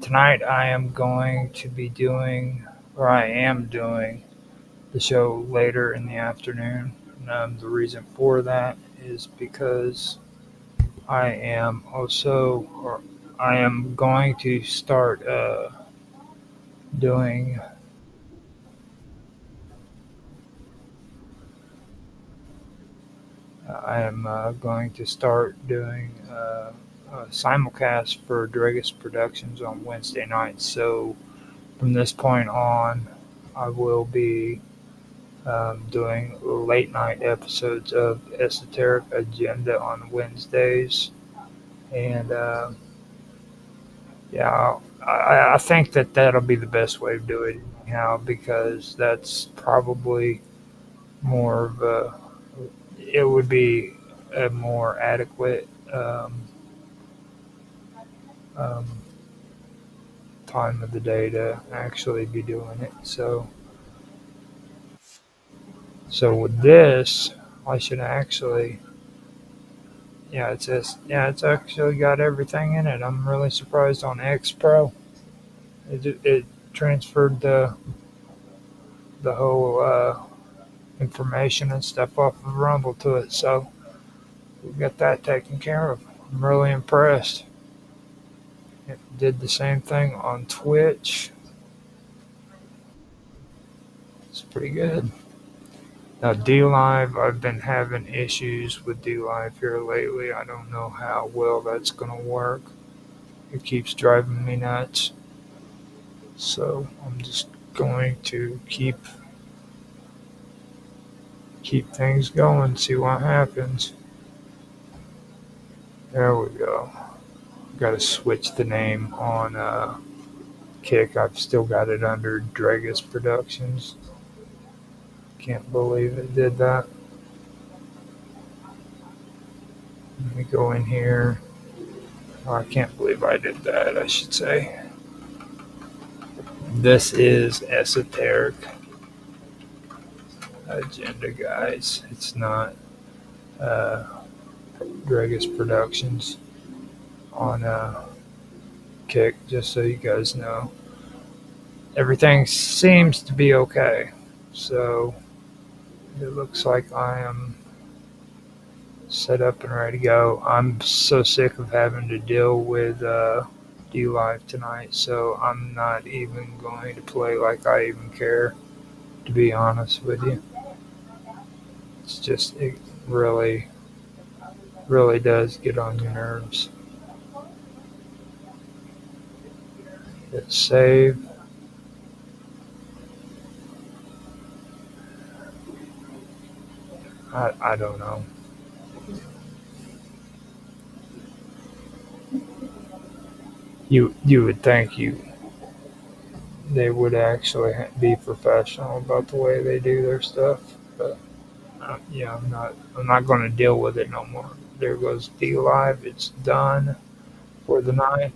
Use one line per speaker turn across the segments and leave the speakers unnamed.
Tonight I am going to be doing, or I am doing, the show later in the afternoon. The reason for that is because I am also, or I am going to start doing, I am going to start doing a simulcast for Dragus Productions on Wednesday nights. So from this point on, I will be doing late night episodes of Esoteric Agenda on Wednesdays. And yeah, I think that that'll be the best way to do it anyhow, because that's probably more of a, it would be a more adequate um, time of the day to actually be doing it. So with this, I should actually, yeah, it says, yeah, it's actually got everything in it. I'm really surprised on X Pro. It transferred the whole information and stuff off of Rumble to it, so we got that taken care of. I'm really impressed. It did the same thing on Twitch. It's pretty good. Now D Live, I've been having issues with D Live here lately. I don't know how well that's gonna work. It keeps driving me nuts. So I'm just going to keep things going, see what happens. There we go. Got to switch the name on Kick. I've still got it under Dragus Productions. Can't believe it did that. Let me go in here. Oh, I can't believe I did that, I should say. This is Esoteric Agenda, guys. It's not uh, Dragus Productions on Kick, just so you guys know. Everything seems to be okay. So it looks like I am set up and ready to go. I'm so sick of having to deal with D Live tonight, so I'm not even going to play like I even care, to be honest with you. It's just, it really, really does get on your nerves. Hit save. I don't know. You would think they would actually be professional about the way they do their stuff, but yeah, I'm not going to deal with it no more. There goes D Live. It's done for the night,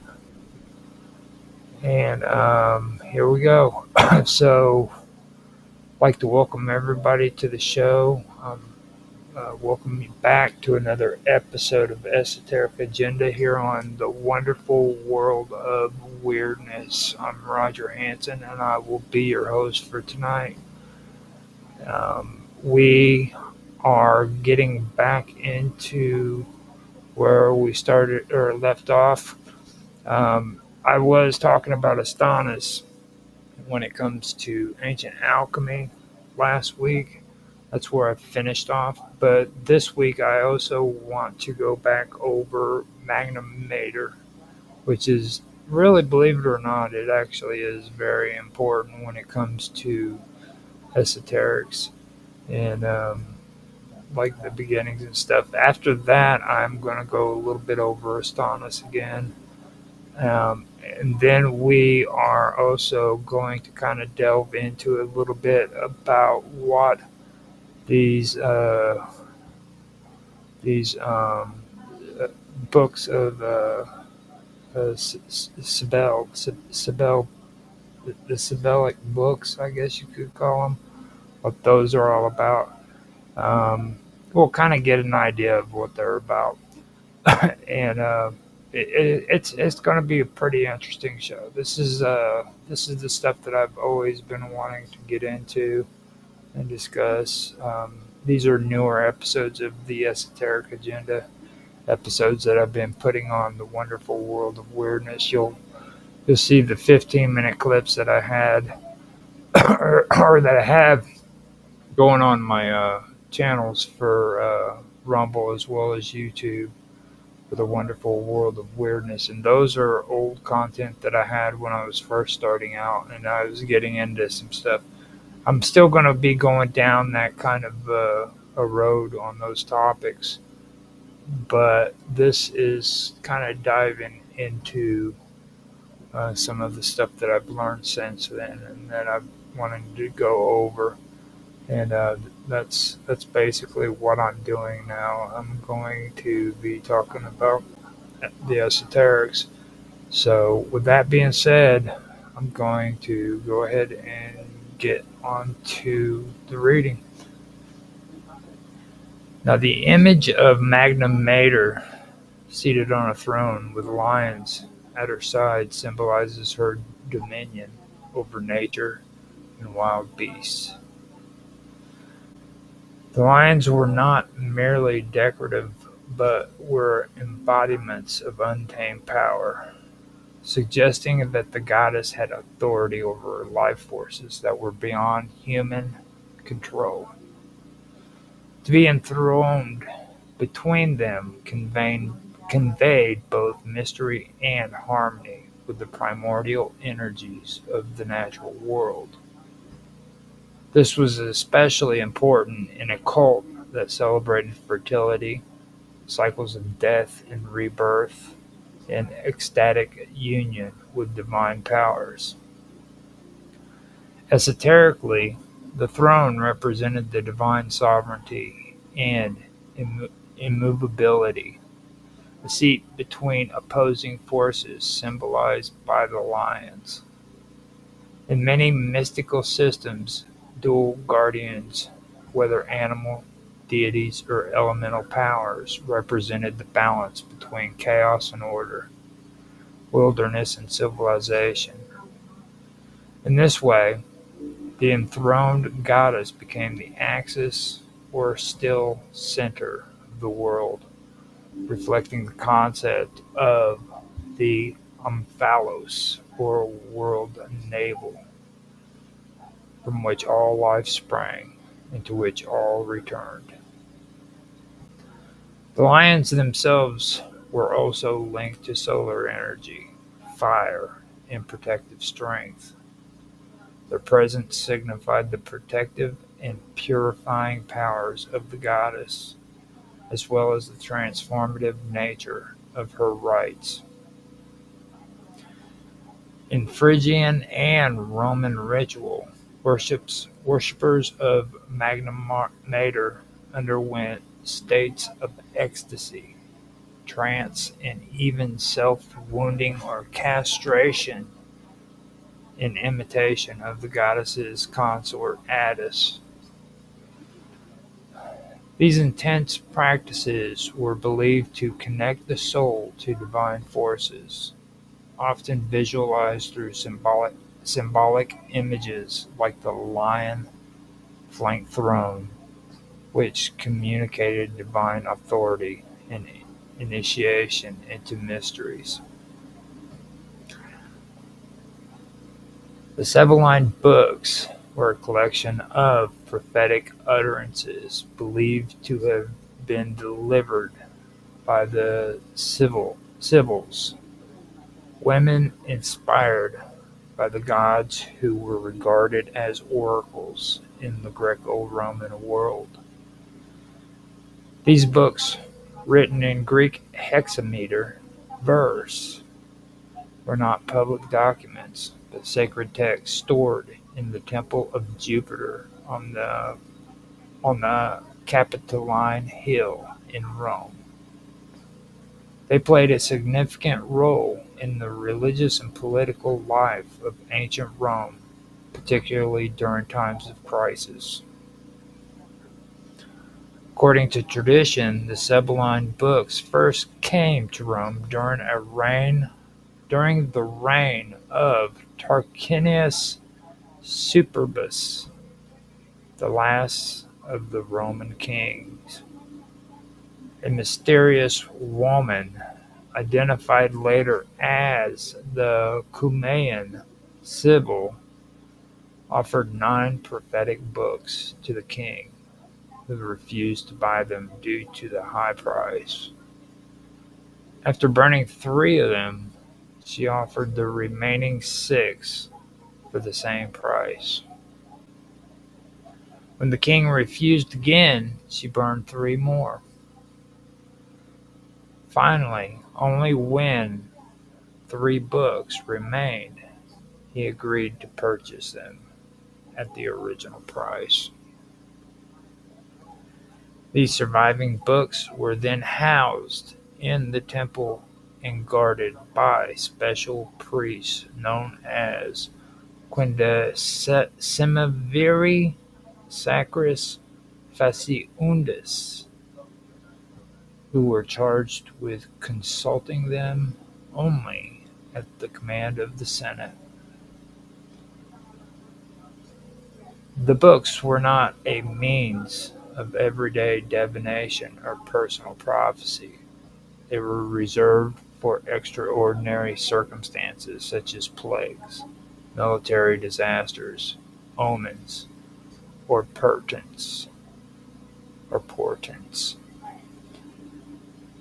and here we go. So, I'd like to welcome everybody to the show. Welcome you back to another episode of Esoteric Agenda here on the wonderful world of weirdness. I'm Roger Hanson, and I will be your host for tonight. We are getting back into where we started or left off. I was talking about Astanas when it comes to ancient alchemy last week. That's where I finished off. But this week I also want to go back over Magnum Mater, which is really, believe it or not, it actually is very important when it comes to esoterics and like the beginnings and stuff. After that, I'm going to go a little bit over Astonis again. And then we are also going to kind of delve into a little bit about what these these books of Sibel, the Sibelic books, I guess you could call them, what those are all about. We'll kind of get an idea of what they're about. And It's going to be a pretty interesting show. This is the stuff that I've always been wanting to get into and discuss. These are newer episodes of the Esoteric Agenda, episodes that I've been putting on the wonderful world of weirdness. You'll see the 15-minute clips that I had or that I have going on my channels for Rumble as well as YouTube for the wonderful world of weirdness. And those are old content that I had when I was first starting out and I was getting into some stuff. I'm still going to be going down that kind of a road on those topics, but this is kind of diving into some of the stuff that I've learned since then and that I've wanted to go over. And that's basically what I'm doing now. I'm going to be talking about the esoterics. So, with that being said, I'm going to go ahead and get on to the reading. Now, the image of Magna Mater seated on a throne with lions at her side symbolizes her dominion over nature and wild beasts. The lions were not merely decorative, but were embodiments of untamed power, suggesting that the goddess had authority over life forces that were beyond human control. To be enthroned between them conveyed both mystery and harmony with the primordial energies of the natural world. This was especially important in a cult that celebrated fertility, cycles of death and rebirth, and ecstatic union with divine powers. Esoterically, the throne represented the divine sovereignty and immovability, a seat between opposing forces symbolized by the lions. In many mystical systems, dual guardians, whether animal, deities, or elemental powers, represented the balance between chaos and order, wilderness and civilization. In this way, the enthroned goddess became the axis or still center of the world, reflecting the concept of the omphalos, or world navel, from which all life sprang, and to which all returned. The lions themselves were also linked to solar energy, fire, and protective strength. Their presence signified the protective and purifying powers of the goddess, as well as the transformative nature of her rites. In Phrygian and Roman ritual, worshippers of Magna Mater underwent states of ecstasy, trance, and even self-wounding or castration in imitation of the goddess's consort Attis. These intense practices were believed to connect the soul to divine forces, often visualized through symbolic images like the lion flanked throne, which communicated divine authority and initiation into mysteries. The Sevaline books were a collection of prophetic utterances believed to have been delivered by the Sibyls, women inspired by the gods who were regarded as oracles in the Greco-Roman world. These books, written in Greek hexameter verse, were not public documents, but sacred texts stored in the temple of Jupiter on the Capitoline Hill in Rome. They played a significant role in the religious and political life of ancient Rome, particularly during times of crisis. According to tradition, the Sibylline books first came to Rome during the reign of Tarquinius Superbus, the last of the Roman kings. A mysterious woman, identified later as the Cumaean Sibyl, offered 9 prophetic books to the king, who refused to buy them due to the high price. After burning 3 of them, she offered the remaining 6 for the same price. When the king refused again, she burned 3 more. Finally, only when 3 books remained, he agreed to purchase them at the original price. These surviving books were then housed in the temple and guarded by special priests known as quindecimaviri sacris faciundis, who were charged with consulting them only at the command of the Senate. The books were not a means of everyday divination or personal prophecy. They were reserved for extraordinary circumstances such as plagues, military disasters, omens, or portents.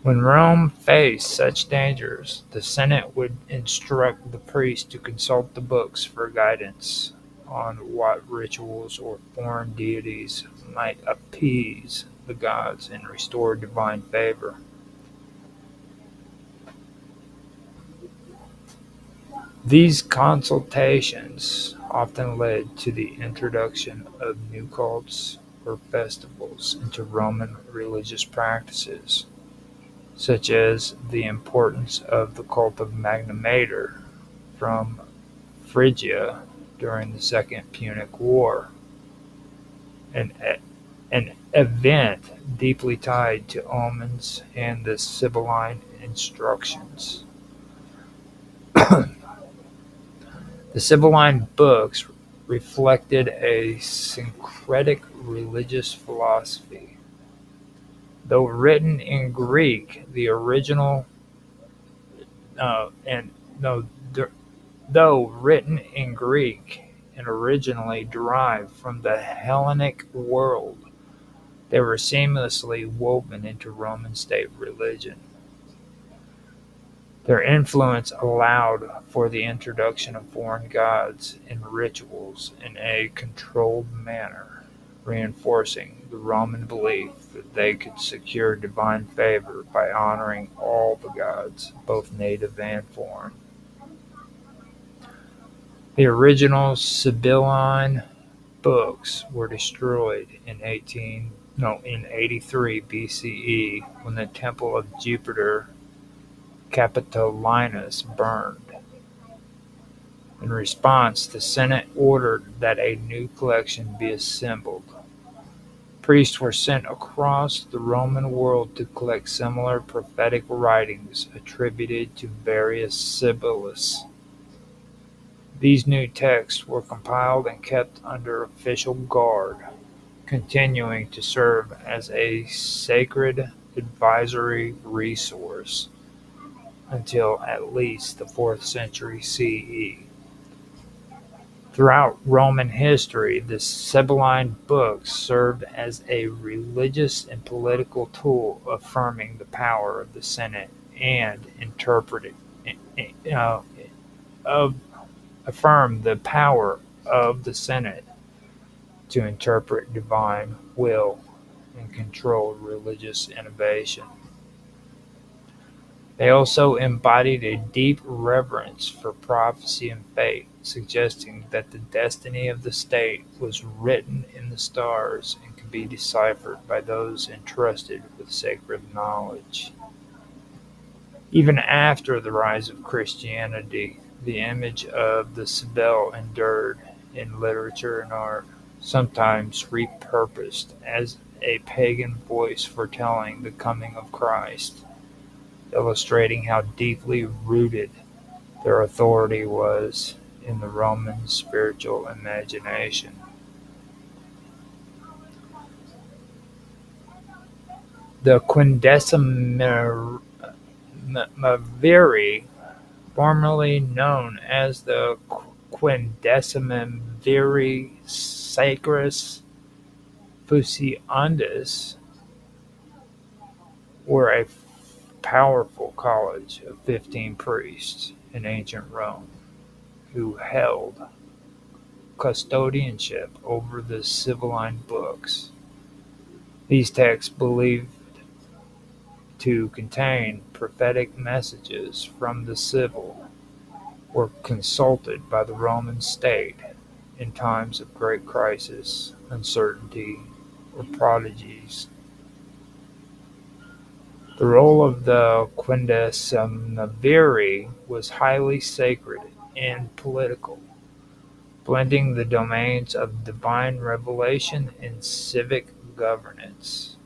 When Rome faced such dangers, the Senate would instruct the priest to consult the books for guidance on what rituals or foreign deities might appease the gods and restore divine favor. These consultations often led to the introduction of new cults or festivals into Roman religious practices, such as the importance of the cult of Magna Mater from Phrygia during the Second Punic War, an event deeply tied to omens and the Sibylline instructions. The Sibylline books reflected a syncretic religious philosophy. Though written in Greek, the original and no, though written in Greek and originally derived from the Hellenic world, they were seamlessly woven into Roman state religion. Their influence allowed for the introduction of foreign gods and rituals in a controlled manner, reinforcing the Roman belief that they could secure divine favor by honoring all the gods, both native and foreign. The original Sibylline books were destroyed in 83 BCE when the temple of Jupiter Capitolinus burned. In response, the Senate ordered that a new collection be assembled. Priests were sent across the Roman world to collect similar prophetic writings attributed to various Sibyllists. These new texts were compiled and kept under official guard, continuing to serve as a sacred advisory resource until at least the 4th century CE. Throughout Roman history, the Sibylline books served as a religious and political tool affirming the power of the Senate and affirm the power of the Senate to interpret divine will and control religious innovation. They also embodied a deep reverence for prophecy and fate, suggesting that the destiny of the state was written in the stars and could be deciphered by those entrusted with sacred knowledge. Even after the rise of Christianity, the image of the Sibyl endured in literature and art, sometimes repurposed as a pagan voice foretelling the coming of Christ, illustrating how deeply rooted their authority was in the Roman spiritual imagination. The Quindecimaviri, formerly known as the Quindecimaviri Sacris Fusiundis, were a powerful college of 15 priests in ancient Rome who held custodianship over the Sibylline books. These texts believed to contain prophetic messages from the Sibyl were consulted by the Roman state in times of great crisis, uncertainty, or prodigies. The role of the Quindecimaviri was highly sacred and political, blending the domains of divine revelation and civic governance.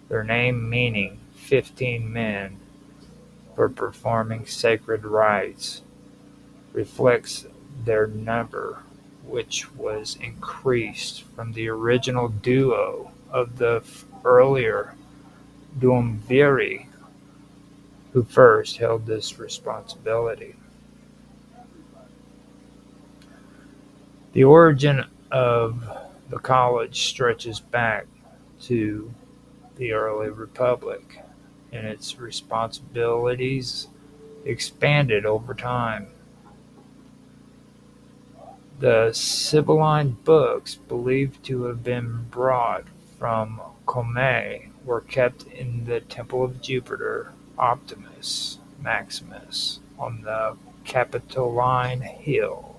Their name meaning 15 men for performing sacred rites reflects their number, which was increased from the original duo of the earlier duumviri, who first held this responsibility. The origin of the college stretches back to the early republic, and its responsibilities expanded over time. The Sibylline books, believed to have been brought from Cumae, were kept in the temple of Jupiter Optimus Maximus on the Capitoline Hill.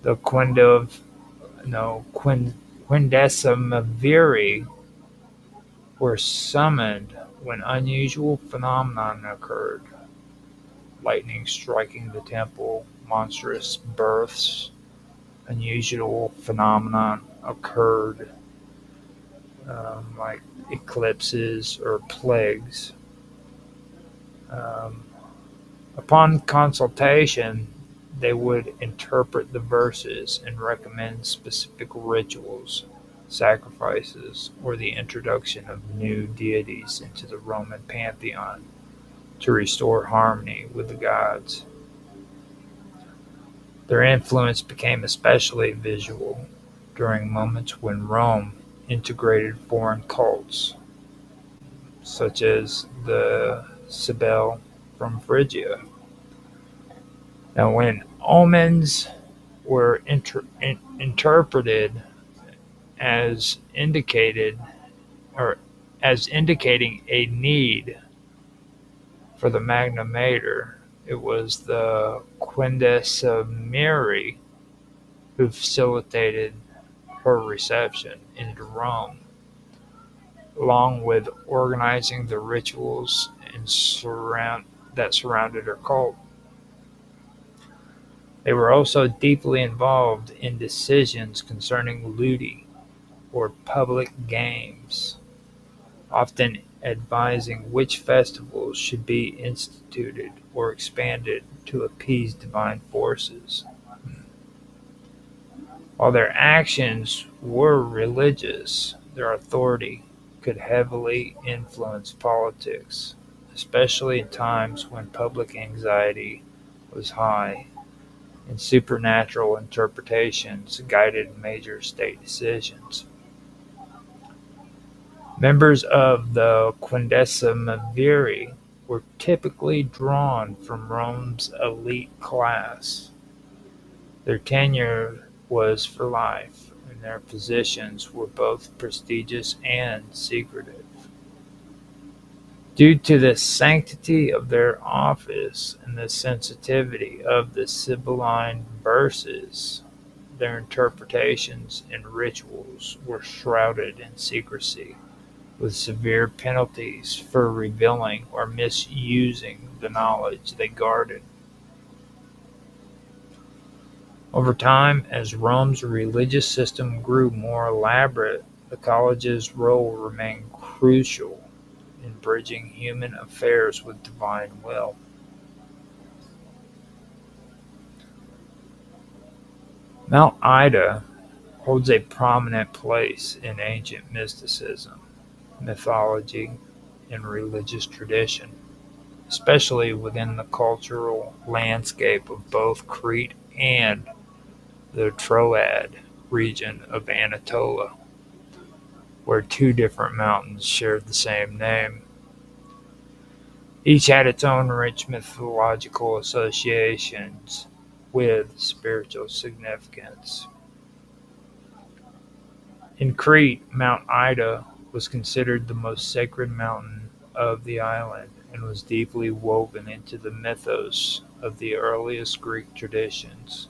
The Quindecimaviri were summoned when unusual phenomena occurred: lightning striking the temple, monstrous births. Unusual phenomena occurred, like eclipses or plagues. Um, Upon consultation, they would interpret the verses and recommend specific rituals, sacrifices, or the introduction of new deities into the Roman pantheon to restore harmony with the gods. Their influence became especially visual during moments when Rome integrated foreign cults, such as the Sibyl from Phrygia. Now, when omens were interpreted as indicated or as indicating a need for the Magna Mater, it was the Quindecimiri who facilitated her reception into Rome, along with organizing the rituals that surrounded her cult. They were also deeply involved in decisions concerning ludi, or public games, often advising which festivals should be instituted or expanded to appease divine forces. While their actions were religious, their authority could heavily influence politics, especially in times when public anxiety was high and supernatural interpretations guided major state decisions. Members of the Quindecimaviri were typically drawn from Rome's elite class. Their tenure was for life, and their positions were both prestigious and secretive. Due to the sanctity of their office and the sensitivity of the Sibylline verses, their interpretations and rituals were shrouded in secrecy, with severe penalties for revealing or misusing the knowledge they guarded. Over time, as Rome's religious system grew more elaborate the college's role remained crucial in bridging human affairs with divine will. Mount Ida holds a prominent place in ancient mysticism, mythology, and religious tradition, especially within the cultural landscape of both Crete and the Troad region of Anatolia, where two different mountains shared the same name. Each had its own rich mythological associations with spiritual significance. In Crete, Mount Ida was considered the most sacred mountain of the island and was deeply woven into the mythos of the earliest Greek traditions.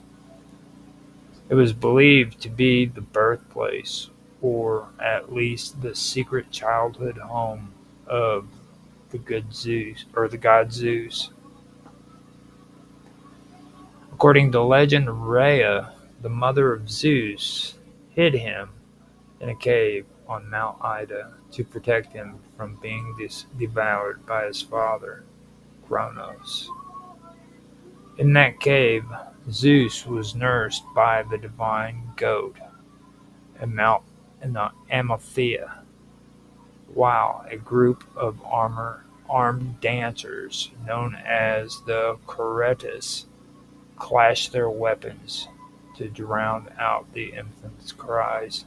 It was believed to be the birthplace, or at least the secret childhood home, of the god Zeus. According to legend, Rhea, the mother of Zeus, hid him in a cave on Mount Ida to protect him from being devoured by his father, Kronos. In that cave, Zeus was nursed by the divine goat, Amalthea, while a group of armed dancers known as the Choretes clashed their weapons to drown out the infant's cries.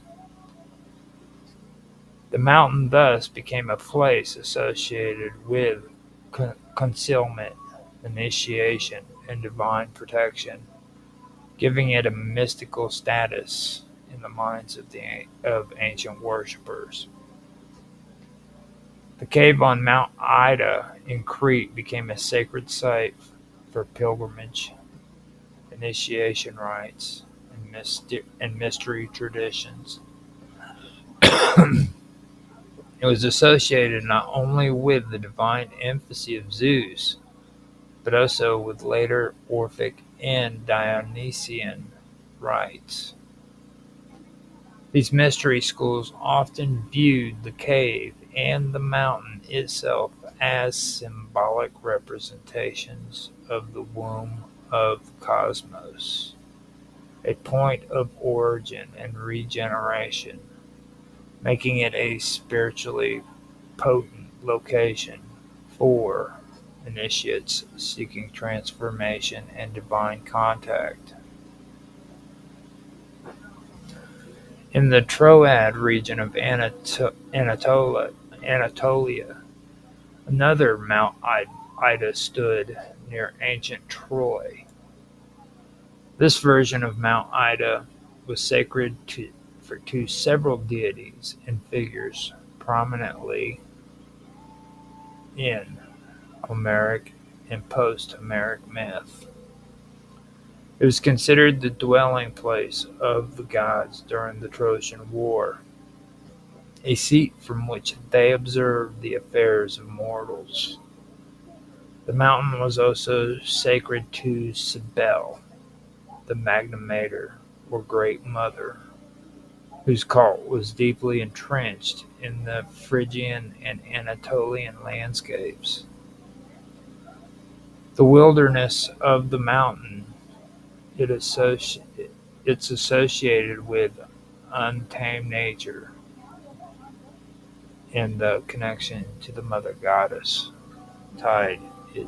The mountain thus became a place associated with concealment, initiation, and divine protection, giving it a mystical status in the minds of ancient worshippers. The cave on Mount Ida in Crete became a sacred site for pilgrimage, initiation rites, and mystery traditions. It was associated not only with the divine infancy of Zeus, but also with later Orphic and Dionysian rites. These mystery schools often viewed the cave and the mountain itself as symbolic representations of the womb of the cosmos, a point of origin and regeneration, making it a spiritually potent location for initiates seeking transformation and divine contact. In the Troad region of Anatolia, another Mount Ida stood near ancient Troy. This version of Mount Ida was sacred to several deities and figures prominently in Homeric and post-Homeric myth. It was considered the dwelling place of the gods during the Trojan War, a seat from which they observed the affairs of mortals. The mountain was also sacred to Cybele, the Magna Mater, or Great Mother, whose cult was deeply entrenched in the Phrygian and Anatolian landscapes. The wilderness of the mountain it's associated with untamed nature and the connection to the mother goddess, tied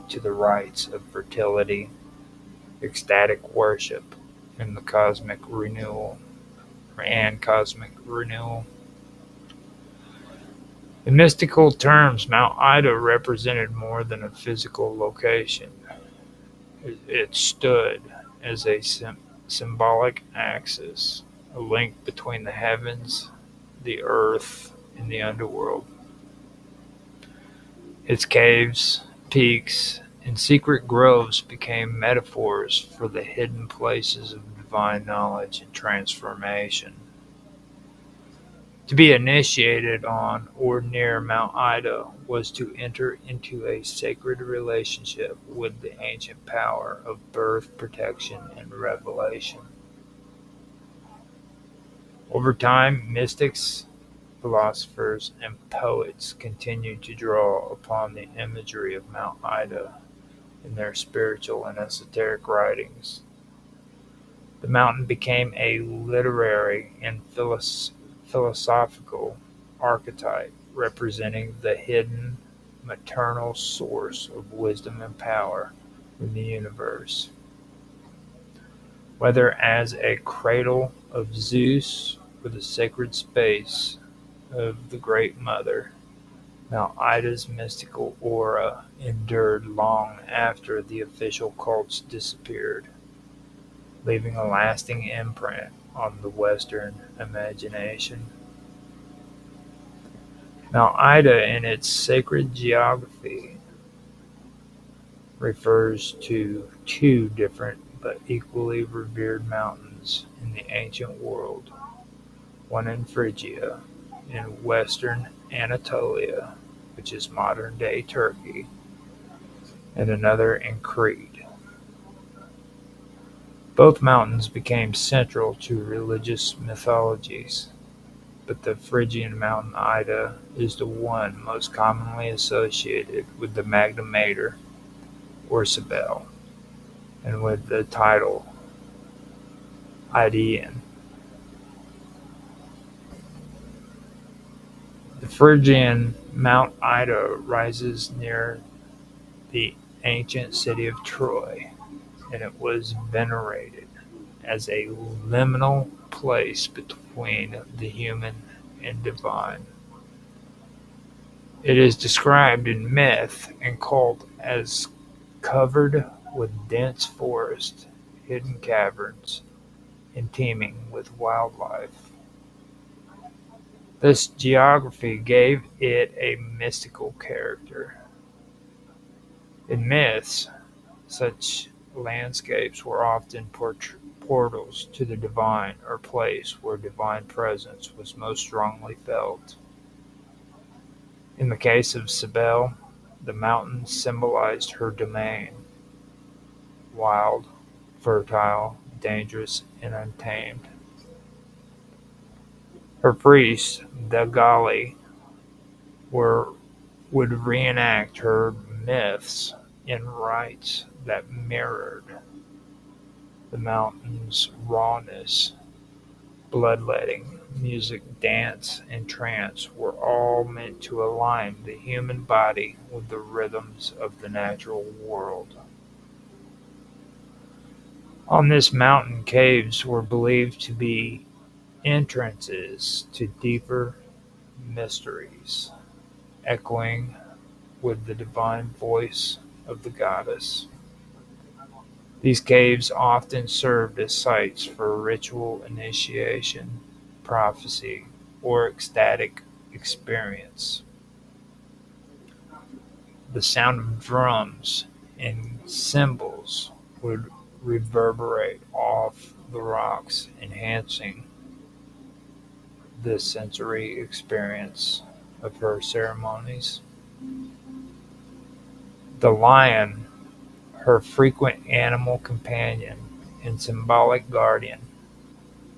to the rites of fertility, ecstatic worship, and the cosmic renewal. In mystical terms, Mount Ida represented more than a physical location. It stood as a symbolic axis, a link between the heavens, the earth, and the underworld. Its caves, peaks, and secret groves became metaphors for the hidden places of divine knowledge and transformation. To be initiated on or near Mount Ida was to enter into a sacred relationship with the ancient power of birth, protection, and revelation. Over time, mystics philosophers and poets continued to draw upon the imagery of Mount Ida in their spiritual and esoteric writings. The mountain became a literary and philosophical archetype representing the hidden maternal source of wisdom and power in the universe. Whether as a cradle of Zeus or the sacred space of the Great Mother, Mount Ida's mystical aura endured long after the official cults disappeared, leaving a lasting imprint on the Western imagination. Mount Ida, in its sacred geography, refers to two different but equally revered mountains in the ancient world, one in Phrygia, in western Anatolia, which is modern-day Turkey, and another in Crete. Both mountains became central to religious mythologies, but the Phrygian mountain Ida is the one most commonly associated with the Magna Mater, or Cybele, and with the title Idaean. The Phrygian Mount Ida rises near the ancient city of Troy, and it was venerated as a liminal place between the human and divine. It is described in myth and cult as covered with dense forest, hidden caverns, and teeming with wildlife. This geography gave it a mystical character. In myths, such landscapes were often portals to the divine or place where divine presence was most strongly felt. In the case of Cybele, the mountain symbolized her domain, wild, fertile, dangerous, and untamed. Her priests, the Galli, would reenact her myths in rites that mirrored the mountain's rawness. Bloodletting, music, dance, and trance were all meant to align the human body with the rhythms of the natural world. On this mountain, caves were believed to be entrances to deeper mysteries, echoing with the divine voice of the goddess. These caves often served as sites for ritual initiation, prophecy, or ecstatic experience. The sound of drums and cymbals would reverberate off the rocks, enhancing the sensory experience of her ceremonies. The lion, her frequent animal companion and symbolic guardian,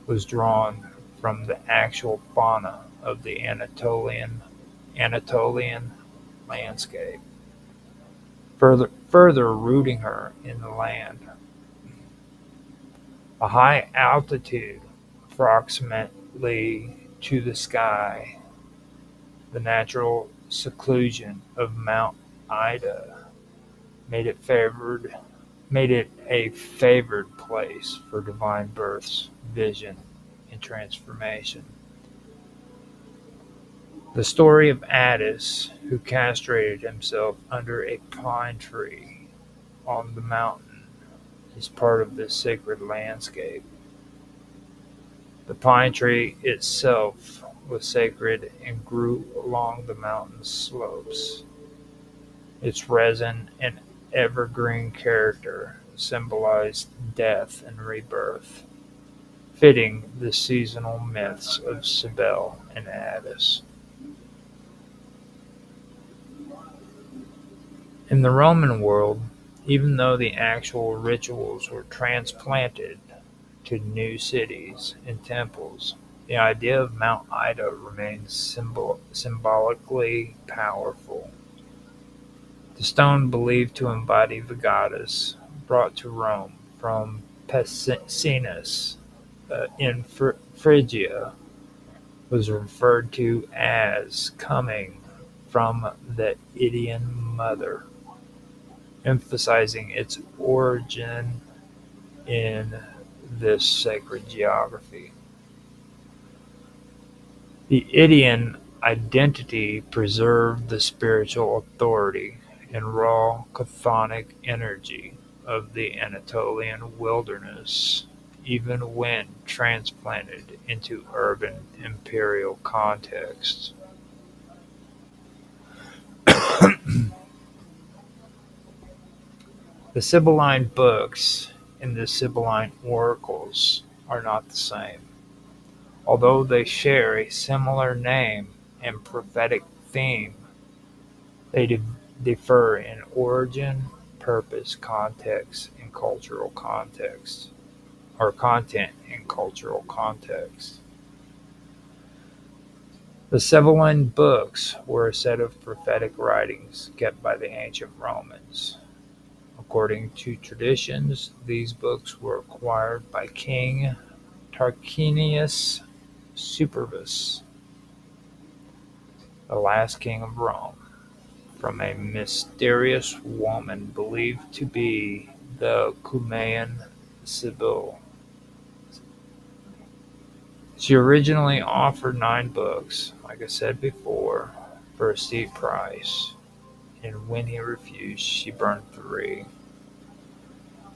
was drawn from the actual fauna of the Anatolian landscape, further rooting her in the land. A high altitude, approximately to the sky, the natural seclusion of Mount Ida made it a favored place for divine births, vision, and transformation. The story of Attis, who castrated himself under a pine tree on the mountain, is part of this sacred landscape. The pine tree itself was sacred and grew along the mountain's slopes. Its resin and evergreen character symbolized death and rebirth, fitting the seasonal myths of Cybele and Attis. In the Roman world, even though the actual rituals were transplanted to new cities and temples, The idea of Mount Ida remains symbolically powerful. The stone believed to embody the goddess brought to Rome from Pessinus in Phrygia was referred to as coming from the Idaean Mother, emphasizing its origin in this sacred geography. The Idaean identity preserved the spiritual authority and raw chthonic energy of the Anatolian wilderness, even when transplanted into urban imperial contexts. The Sibylline books and the Sibylline oracles are not the same, although they share a similar name and prophetic theme. They differ in origin, purpose, context, and cultural context, or content and cultural context. The Sibylline books were a set of prophetic writings kept by the ancient Romans. According to traditions, these books were acquired by King Tarquinius Superbus, the last king of Rome, from a mysterious woman believed to be the Cumaean Sibyl. She originally offered 9 books, like I said before, for a steep price, and when he refused, she burned 3.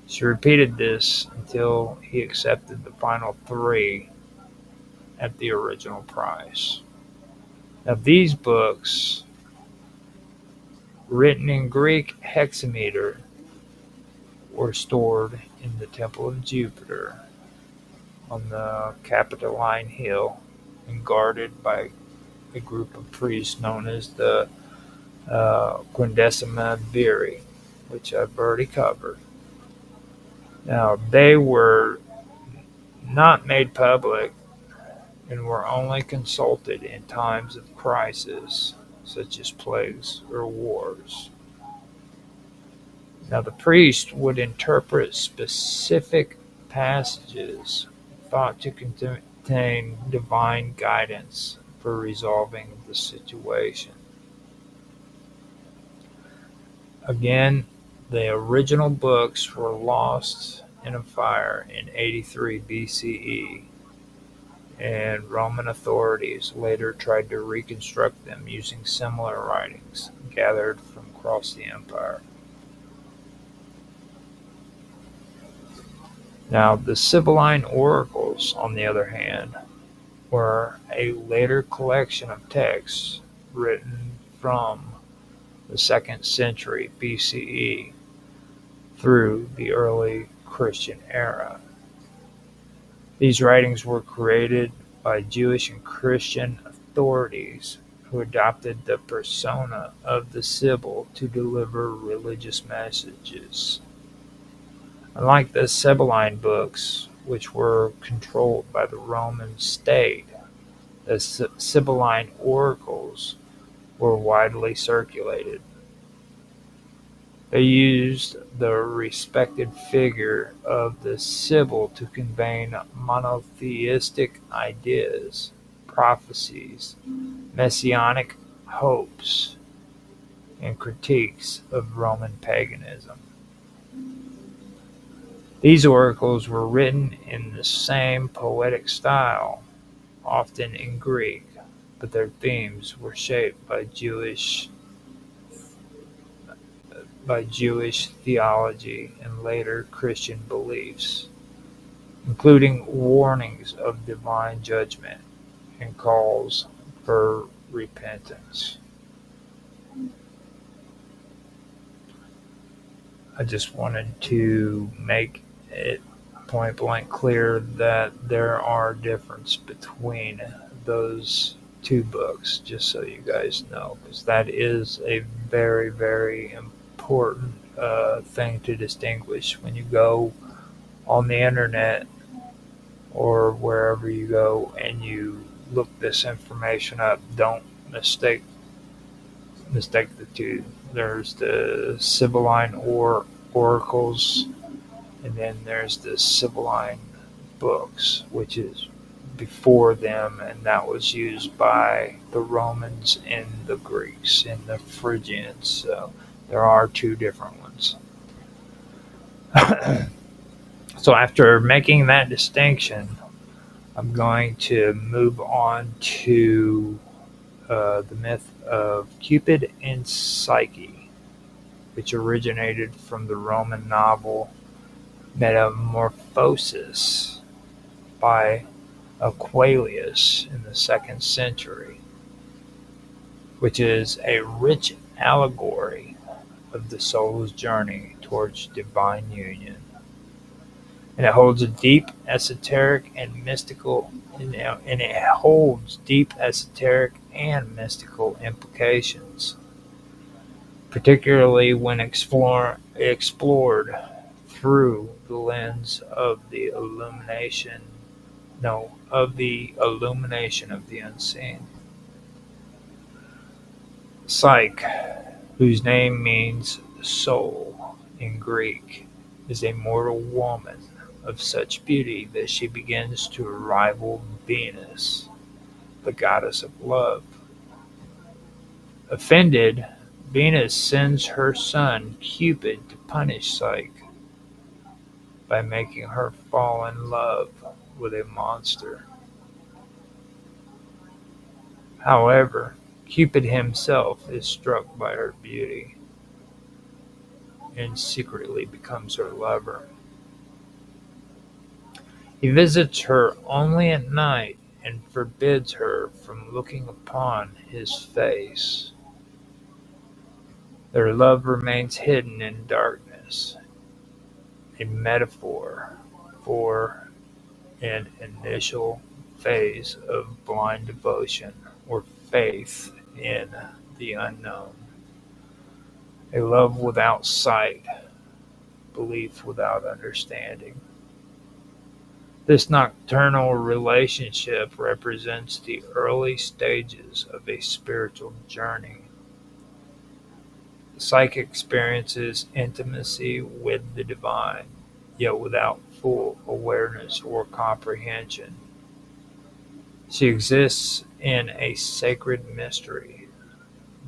She repeated this until he accepted the final 3 at the original price. Now, these books, written in Greek hexameter, were stored in the Temple of Jupiter on the Capitoline Hill and guarded by a group of priests known as the Quindecima Viri, which I've already covered. Now, they were not made public and were only consulted in times of crisis, such as plagues or wars. Now, the priest would interpret specific passages thought to contain divine guidance for resolving the situation. Again, the original books were lost in a fire in 83 BCE, and Roman authorities later tried to reconstruct them using similar writings gathered from across the empire. Now, the Sibylline oracles, on the other hand, were a later collection of texts written from the 2nd century BCE through the early Christian era. These writings were created by Jewish and Christian authorities who adopted the persona of the Sibyl to deliver religious messages. Unlike the Sibylline books, which were controlled by the Roman state, the Sibylline oracles were widely circulated. They used the respected figure of the Sibyl to convey monotheistic ideas, prophecies, messianic hopes, and critiques of Roman paganism. These oracles were written in the same poetic style, often in Greek, but their themes were shaped by Jewish theology and later Christian beliefs, including warnings of divine judgment and calls for repentance. I just wanted to make it point blank clear that there are differences between those 2 books, just so you guys know, because that is a very, very important thing to distinguish when you go on the internet or wherever you go and you look this information up, don't mistake mistake the two. There's the Sibylline oracles, and then there's the Sibylline books, which is before them, and that was used by the Romans and the Greeks and the Phrygians. So there are two different ones. So after making that distinction, I'm going to move on to the myth of Cupid and Psyche, which originated from the Roman novel Metamorphosis by Aquilius in the 2nd century, which is a rich allegory of the soul's journey towards divine union. And it holds a deep esoteric and mystical and it holds deep esoteric and mystical implications, particularly when explored through the lens of the illumination of the unseen. Psyche, whose name means soul in Greek, is a mortal woman of such beauty that she begins to rival Venus, the goddess of love. Offended, Venus sends her son Cupid to punish Psyche by making her fall in love with a monster. However, Cupid himself is struck by her beauty and secretly becomes her lover. He visits her only at night and forbids her from looking upon his face. Their love remains hidden in darkness, a metaphor for an initial phase of blind devotion or faith in the unknown, a love without sight, belief without understanding. This nocturnal relationship represents the early stages of a spiritual journey. The psyche experiences intimacy with the divine, yet without full awareness or comprehension. She exists in a sacred mystery,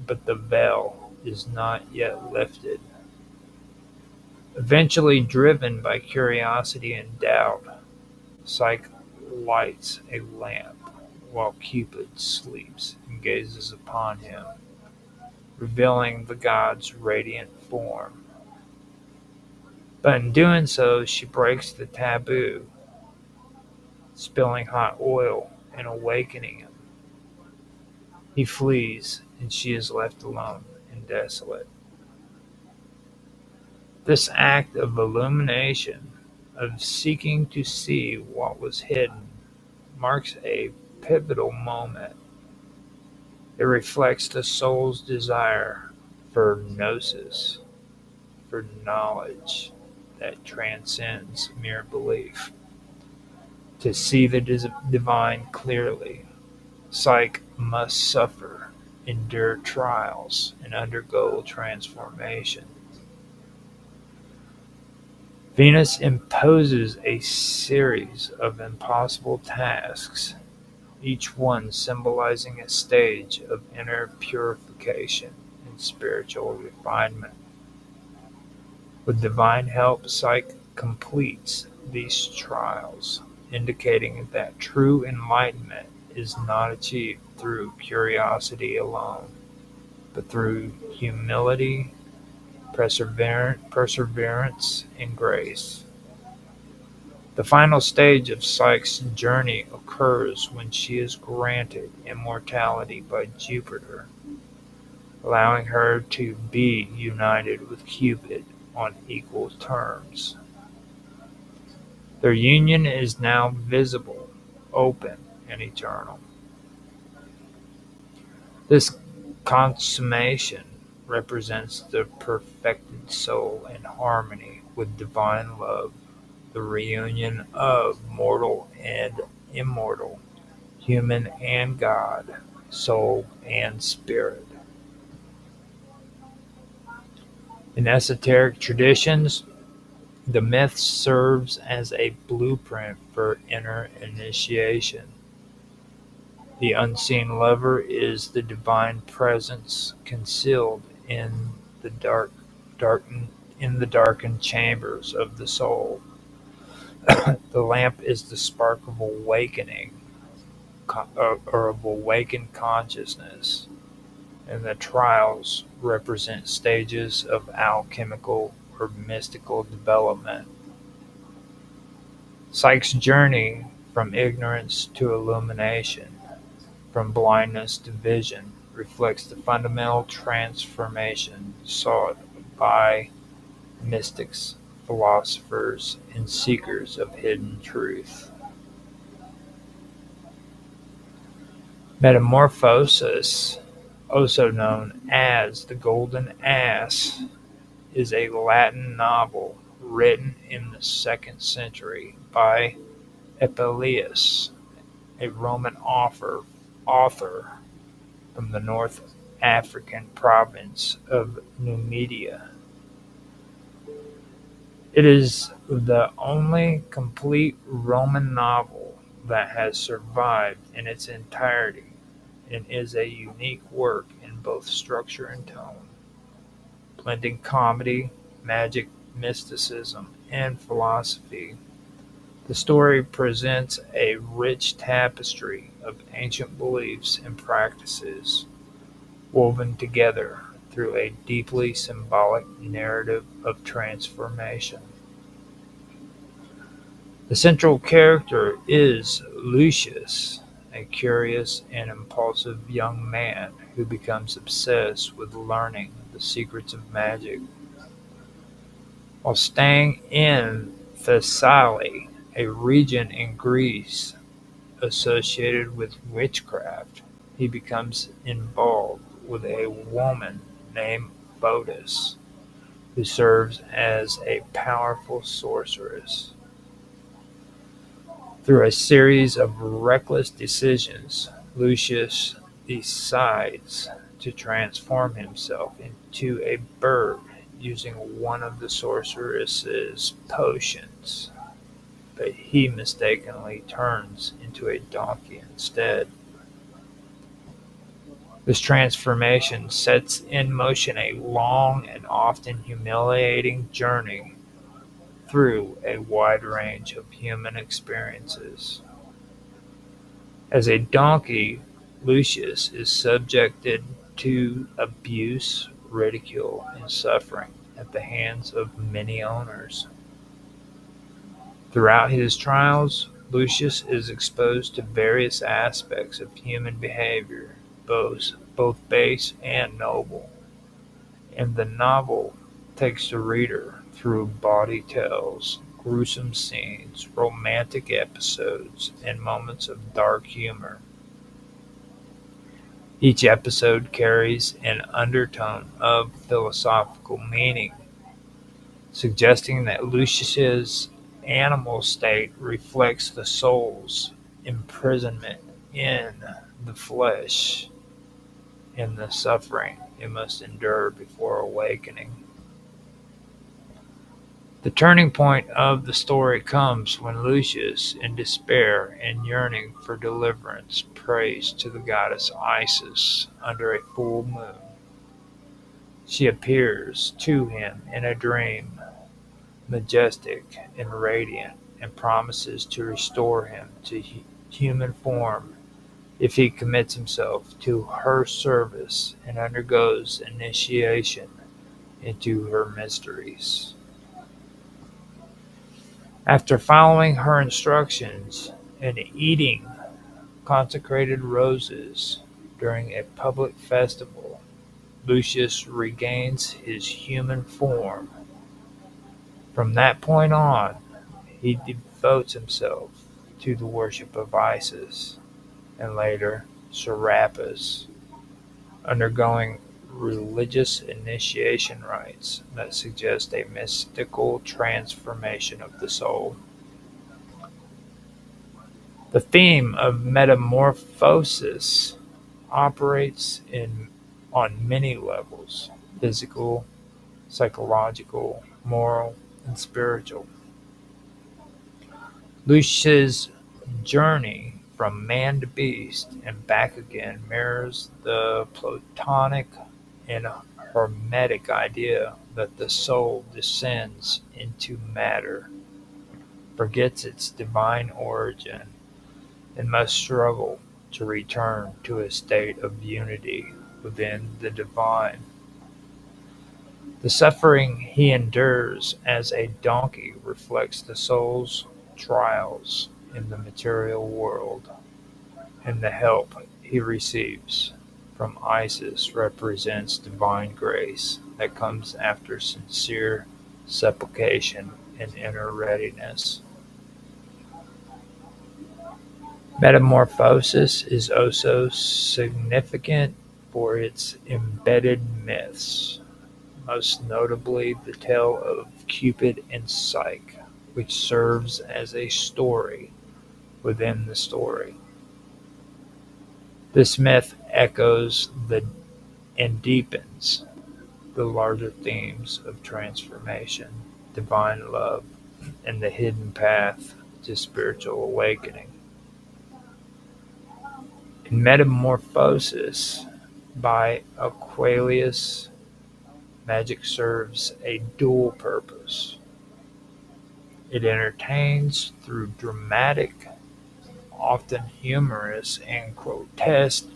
but the veil is not yet lifted. Eventually driven by curiosity and doubt, Psyche lights a lamp while Cupid sleeps and gazes upon him, revealing the god's radiant form. But in doing so, she breaks the taboo, spilling hot oil and awakening him. He flees, and she is left alone and desolate. This act of illumination, of seeking to see what was hidden, marks a pivotal moment. It reflects the soul's desire for gnosis, for knowledge that transcends mere belief. To see the divine clearly, Psyche must suffer, endure trials, and undergo transformation. Venus imposes a series of impossible tasks, each one symbolizing a stage of inner purification and spiritual refinement. With divine help, Psyche completes these trials, indicating that true enlightenment is not achieved through curiosity alone, but through humility, perseverance, and grace. The final stage of Psyche's journey occurs when she is granted immortality by Jupiter, allowing her to be united with Cupid on equal terms. Their union is now visible, open, and eternal. This consummation represents the perfected soul in harmony with divine love, the reunion of mortal and immortal, human and God, soul and spirit. In esoteric traditions, the myth serves as a blueprint for inner initiation. The unseen lover is the divine presence concealed in the darkened chambers of the soul. The lamp is the spark of awakening, or of awakened consciousness, and the trials represent stages of alchemical or mystical development. Psyche's journey from ignorance to illumination, from blindness to vision, reflects the fundamental transformation sought by mystics, philosophers, and seekers of hidden truth. Metamorphosis, also known as The Golden Ass, is a Latin novel written in the 2nd century by Apuleius, a Roman author from the North African province of Numidia. It is the only complete Roman novel that has survived in its entirety and is a unique work in both structure and tone, blending comedy, magic, mysticism, and philosophy. The story presents a rich tapestry of ancient beliefs and practices, woven together through a deeply symbolic narrative of transformation. The central character is Lucius, a curious and impulsive young man who becomes obsessed with learning the secrets of magic. While staying in Thessaly, a region in Greece associated with witchcraft, he becomes involved with a woman named Fotis, who serves as a powerful sorceress. Through a series of reckless decisions, Lucius decides to transform himself into a bird using one of the sorceress's potions, but he mistakenly turns into a donkey instead. This transformation sets in motion a long and often humiliating journey through a wide range of human experiences. As a donkey, Lucius is subjected to abuse, ridicule, and suffering at the hands of many owners. Throughout his trials, Lucius is exposed to various aspects of human behavior, both base and noble, and the novel takes the reader through bawdy tales, gruesome scenes, romantic episodes, and moments of dark humor. Each episode carries an undertone of philosophical meaning, suggesting that Lucius's animal state reflects the soul's imprisonment in the flesh and the suffering it must endure before awakening. The turning point of the story comes when Lucius, in despair and yearning for deliverance, prays to the goddess Isis under a full moon. She appears to him in a dream, majestic and radiant, and promises to restore him to human form if he commits himself to her service and undergoes initiation into her mysteries. After following her instructions and eating consecrated roses during a public festival, Lucius regains his human form. From that point on, he devotes himself to the worship of Isis and later Serapis, undergoing religious initiation rites that suggest a mystical transformation of the soul. The theme of metamorphosis operates on many levels: physical, psychological, moral, and spiritual. Lucia's journey from man to beast and back again mirrors the Platonic and Hermetic idea that the soul descends into matter, forgets its divine origin, and must struggle to return to a state of unity within the divine. The suffering he endures as a donkey reflects the soul's trials in the material world, and the help he receives from Isis represents divine grace that comes after sincere supplication and inner readiness. Metamorphosis is also significant for its embedded myths, most notably the tale of Cupid and Psyche, which serves as a story within the story. This myth echoes and deepens the larger themes of transformation, divine love, and the hidden path to spiritual awakening. In Metamorphosis by Aquilius, magic serves a dual purpose. It entertains through dramatic, often humorous and grotesque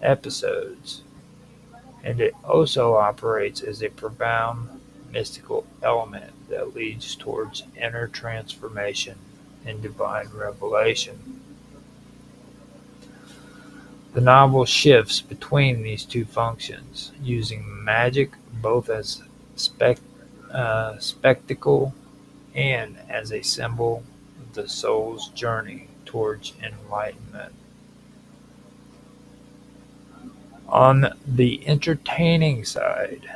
episodes, and it also operates as a profound mystical element that leads towards inner transformation and divine revelation. The novel shifts between these two functions, using magic both as spectacle and as a symbol of the soul's journey towards enlightenment. On the entertaining side,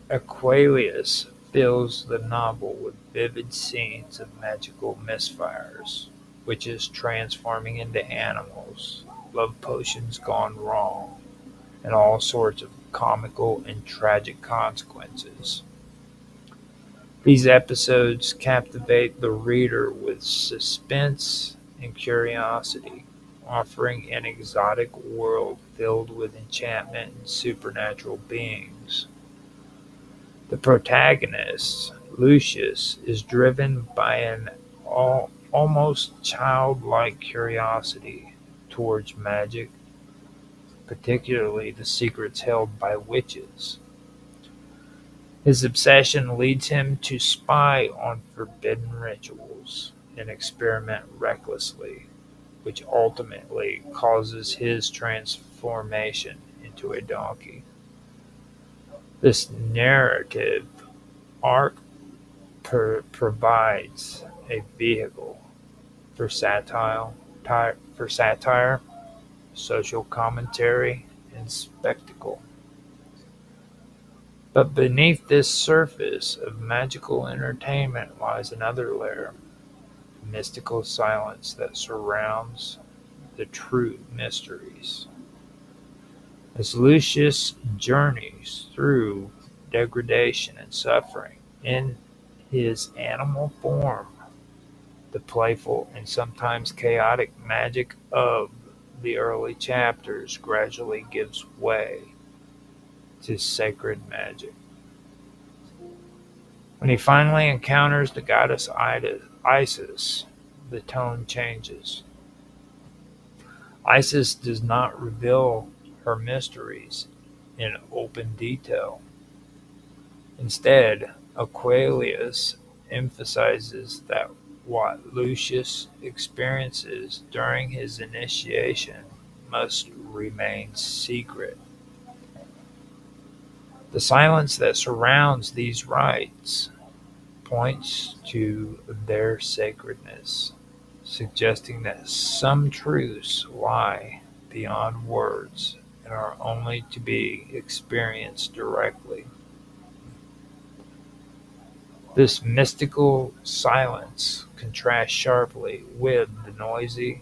Aquarius fills the novel with vivid scenes of magical misfires, witches transforming into animals, love potions gone wrong, and all sorts of comical and tragic consequences. These episodes captivate the reader with suspense and curiosity, offering an exotic world filled with enchantment and supernatural beings. The protagonist, Lucius, is driven by an almost childlike curiosity towards magic, particularly the secrets held by witches. His obsession leads him to spy on forbidden rituals and experiment recklessly, which ultimately causes his transformation into a donkey. This narrative arc provides a vehicle for satire, social commentary, and spectacle. But beneath this surface of magical entertainment lies another layer: mystical silence that surrounds the true mysteries. As Lucius journeys through degradation and suffering in his animal form, the playful and sometimes chaotic magic of the early chapters gradually gives way to sacred magic. When he finally encounters the goddess Isis, the tone changes. Isis does not reveal her mysteries in open detail. Instead, Aquilius emphasizes that what Lucius experiences during his initiation must remain secret. The silence that surrounds these rites points to their sacredness, suggesting that some truths lie beyond words and are only to be experienced directly. This mystical silence contrasts sharply with the noisy,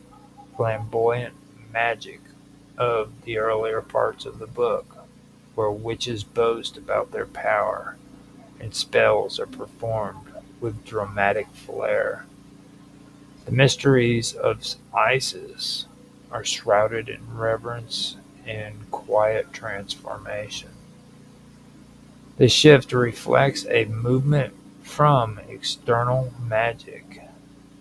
flamboyant magic of the earlier parts of the book, where witches boast about their power and spells are performed with dramatic flair. The mysteries of Isis are shrouded in reverence and quiet transformation. This shift reflects a movement from external magic,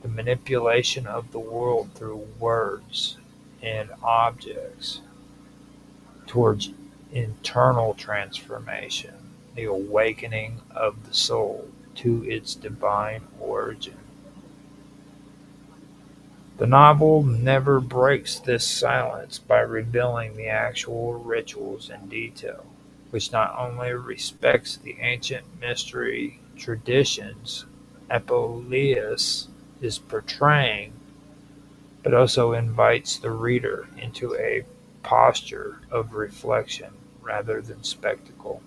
the manipulation of the world through words and objects, towards internal transformation, the awakening of the soul to its divine origin. The novel never breaks this silence by revealing the actual rituals in detail, which not only respects the ancient mystery traditions Apuleius is portraying, but also invites the reader into a posture of reflection rather than spectacle.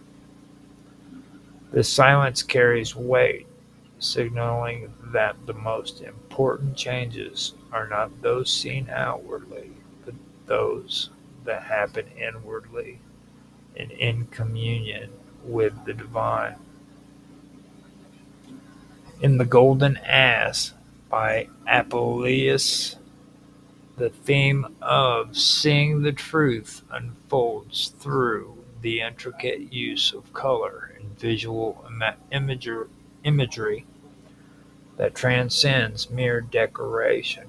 This silence carries weight, signaling that the most important changes are not those seen outwardly, but those that happen inwardly and in communion with the divine. In The Golden Ass by Apuleius, the theme of seeing the truth unfolds through the intricate use of color and visual imagery that transcends mere decoration.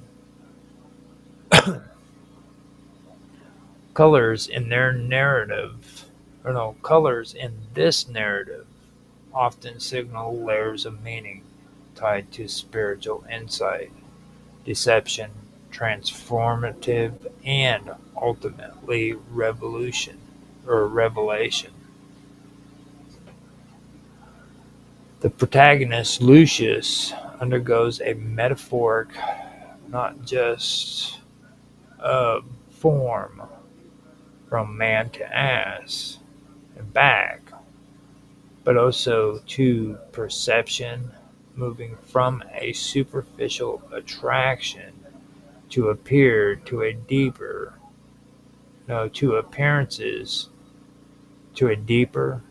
Colors in their narrative, or no, colors in this narrative often signal layers of meaning tied to spiritual insight, deception, transformative, and ultimately revolution or revelation. The protagonist, Lucius, undergoes a metaphoric, not just of form from man to ass and back, but also to perception, moving from a superficial attraction to appear to a deeper, no, to appearances, to a deeper,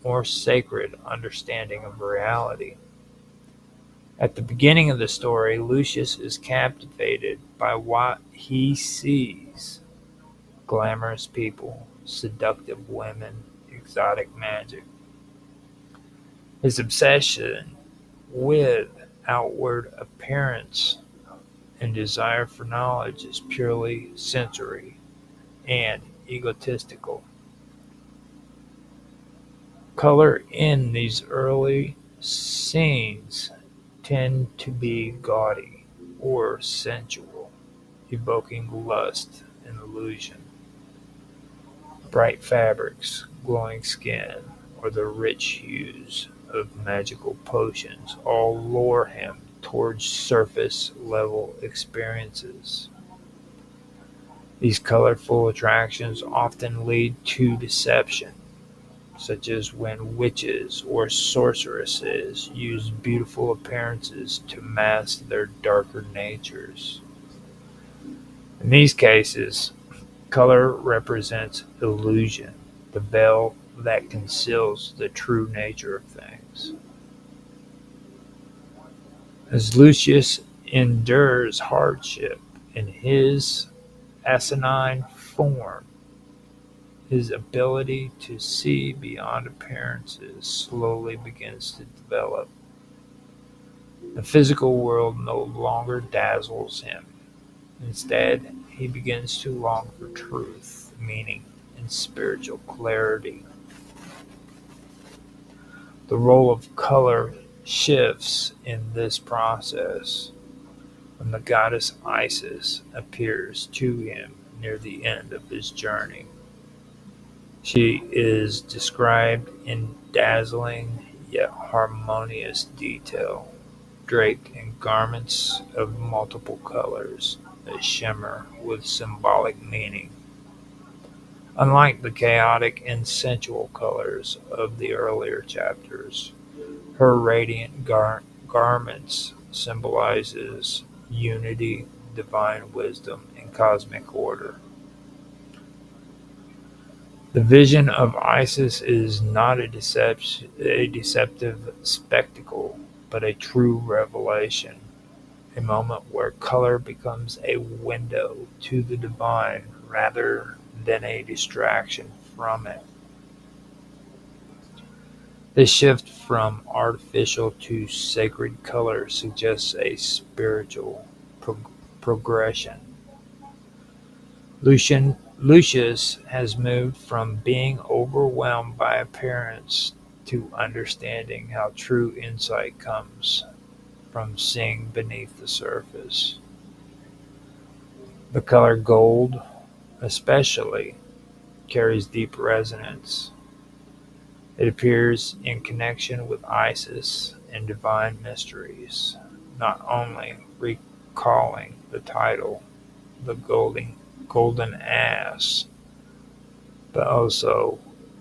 more sacred understanding of reality. At the beginning of the story, Lucius is captivated by what he sees: glamorous people, seductive women, exotic magic. His obsession with outward appearance and desire for knowledge is purely sensory and egotistical. Color in these early scenes tend to be gaudy or sensual, evoking lust and illusion. Bright fabrics, glowing skin, or the rich hues of magical potions all lure him towards surface level experiences. These colorful attractions often lead to deception, such as when witches or sorceresses use beautiful appearances to mask their darker natures. In these cases, color represents illusion, the veil that conceals the true nature of things. As Lucius endures hardship in his asinine form, his ability to see beyond appearances slowly begins to develop. The physical world no longer dazzles him. Instead, he begins to long for truth, meaning, and spiritual clarity. The role of color shifts in this process when the goddess Isis appears to him near the end of his journey. She is described in dazzling yet harmonious detail, draped in garments of multiple colors. a shimmer with symbolic meaning. Unlike the chaotic and sensual colors of the earlier chapters, her radiant garments symbolizes unity, divine wisdom, and cosmic order. The vision of Isis is not a deceptive spectacle, but a true revelation, a moment where color becomes a window to the divine rather than a distraction from it. This shift from artificial to sacred color suggests a spiritual progression. Lucius has moved from being overwhelmed by appearance to understanding how true insight comes from seeing beneath the surface. The color gold, especially, carries deep resonance. It appears in connection with Isis and divine mysteries, not only recalling the title, the golden ass, but also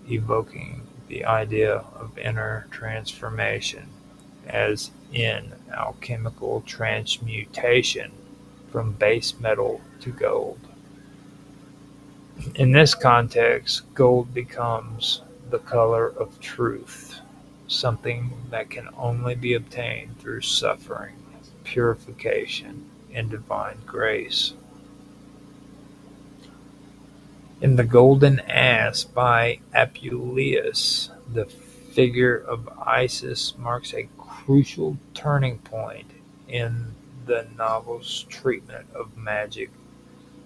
evoking the idea of inner transformation, as in alchemical transmutation from base metal to gold. In this context, gold becomes the color of truth, something that can only be obtained through suffering, purification, and divine grace. In "The Golden Ass" by Apuleius, the figure of Isis marks a crucial turning point in the novel's treatment of magic,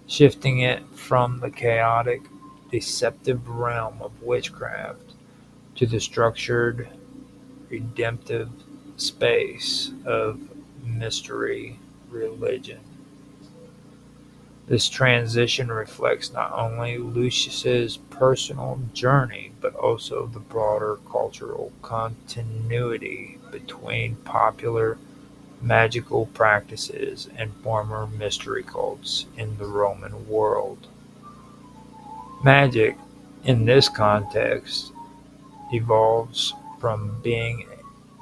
shifting it from the chaotic, deceptive realm of witchcraft to the structured, redemptive space of mystery religion. This transition reflects not only Lucius's personal journey, but also the broader cultural continuity between popular magical practices and former mystery cults in the Roman world. Magic, in this context, evolves from being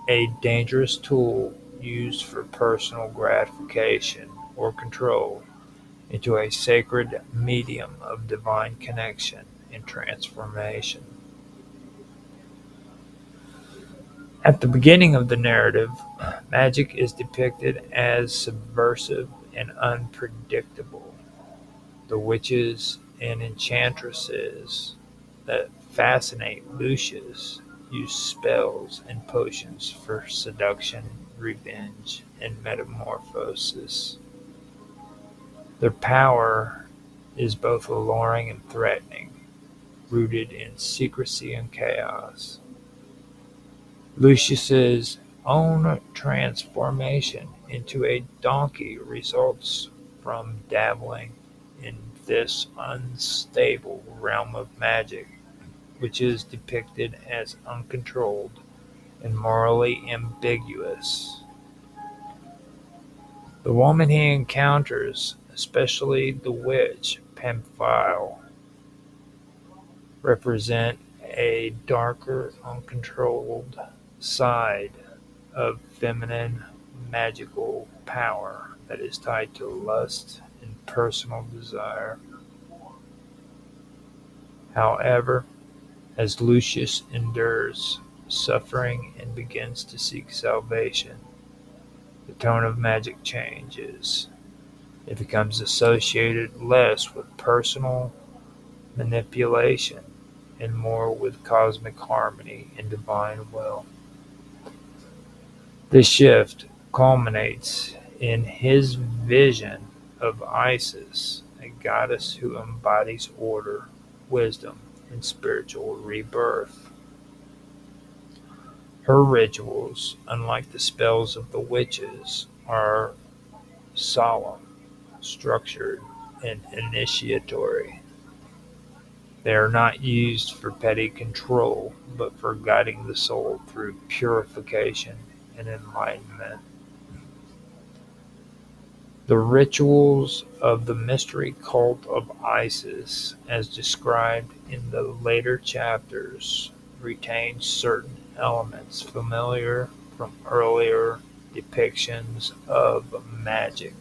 a dangerous tool used for personal gratification or control into a sacred medium of divine connection and transformation. At the beginning of the narrative, magic is depicted as subversive and unpredictable. The witches and enchantresses that fascinate Lucius use spells and potions for seduction, revenge, and metamorphosis. Their power is both alluring and threatening, rooted in secrecy and chaos. Lucius's own transformation into a donkey results from dabbling in this unstable realm of magic, which is depicted as uncontrolled and morally ambiguous. The woman he encounters, especially the witch Pamphile, represent a darker, uncontrolled side of feminine magical power that is tied to lust and personal desire. However, as Lucius endures suffering and begins to seek salvation, the tone of magic changes. It becomes associated less with personal manipulation and more with cosmic harmony and divine will. This shift culminates in his vision of Isis, a goddess who embodies order, wisdom, and spiritual rebirth. Her rituals, unlike the spells of the witches, are solemn, structured, and initiatory. They are not used for petty control, but for guiding the soul through purification and enlightenment. The rituals of the mystery cult of Isis, as described in the later chapters, retain certain elements familiar from earlier depictions of magic,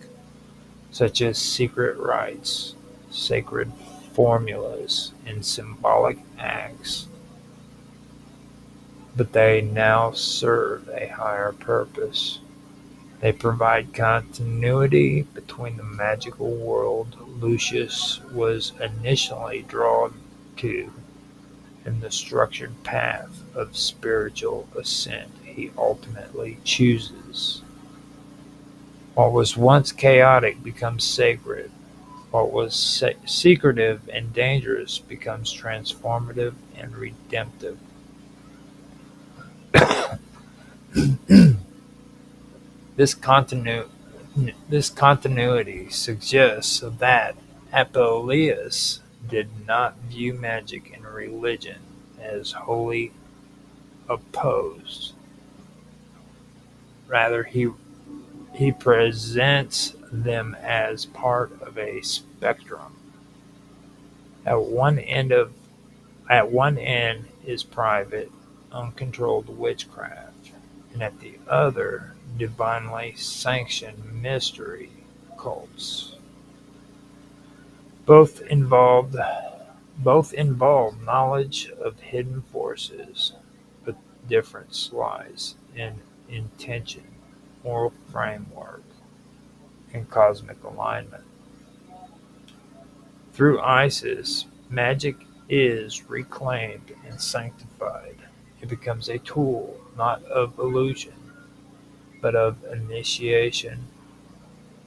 such as secret rites, sacred formulas, and symbolic acts, but they now serve a higher purpose. They provide continuity between the magical world Lucius was initially drawn to and the structured path of spiritual ascent he ultimately chooses. What was once chaotic becomes sacred. What was secretive and dangerous becomes transformative and redemptive. This continu- this continuity suggests that Apuleius did not view magic and religion as wholly opposed. Rather, he presents them as part of a spectrum. At one end of at one end is private, uncontrolled witchcraft, and at the other, divinely sanctioned mystery cults. Both involved both involve knowledge of hidden forces, but the difference lies in intention, moral framework, and cosmic alignment. Through Isis, magic is reclaimed and sanctified. It becomes a tool not of illusion, but of initiation,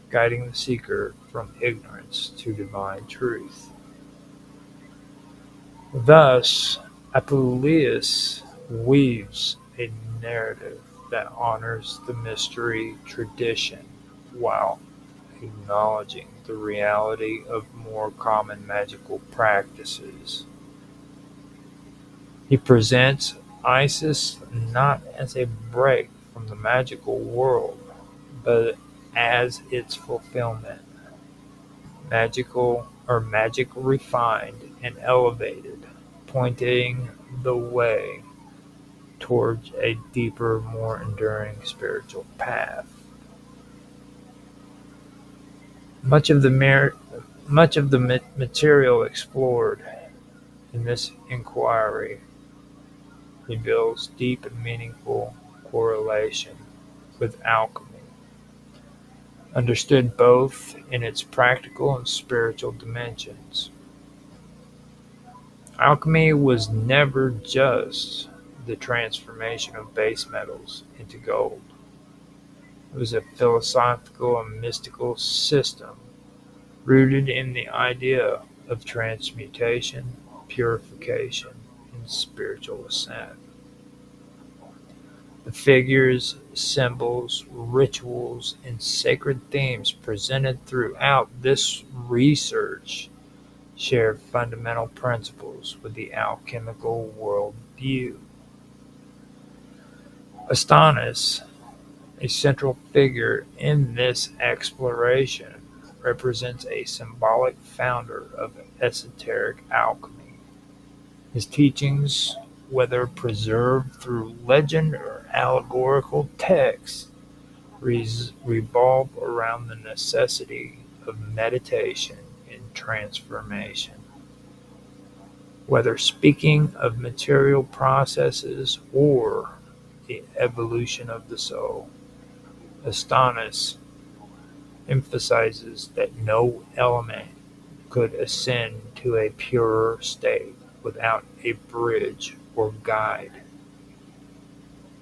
guiding the seeker from ignorance to divine truth. Thus, Apuleius weaves a narrative that honors the mystery tradition while acknowledging the reality of more common magical practices. He presents Isis not as a break from the magical world, but as its fulfillment, magic refined and elevated, pointing the way towards a deeper, more enduring spiritual path. Much of the material explored in this inquiry reveals deep and meaningful correlation with alchemy, understood both in its practical and spiritual dimensions. Alchemy was never just the transformation of base metals into gold. It was a philosophical and mystical system rooted in the idea of transmutation, purification, and spiritual ascent. The figures, symbols, rituals, and sacred themes presented throughout this research share fundamental principles with the alchemical worldview. Astonis, a central figure in this exploration, represents a symbolic founder of esoteric alchemy. His teachings, whether preserved through legend or allegorical texts, revolve around the necessity of meditation and transformation. Whether speaking of material processes or the evolution of the soul, Astonis emphasizes that no element could ascend to a purer state without a bridge or guide.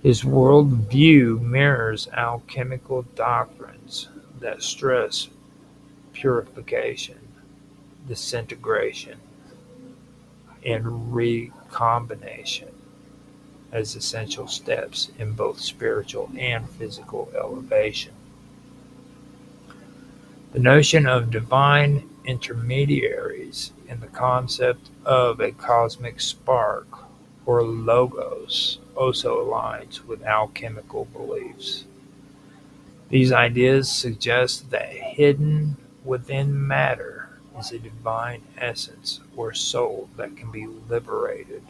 His worldview mirrors alchemical doctrines that stress purification, disintegration, and recombination as essential steps in both spiritual and physical elevation. The notion of divine intermediaries and the concept of a cosmic spark or logos also aligns with alchemical beliefs. These ideas suggest that hidden within matter is a divine essence or soul that can be liberated.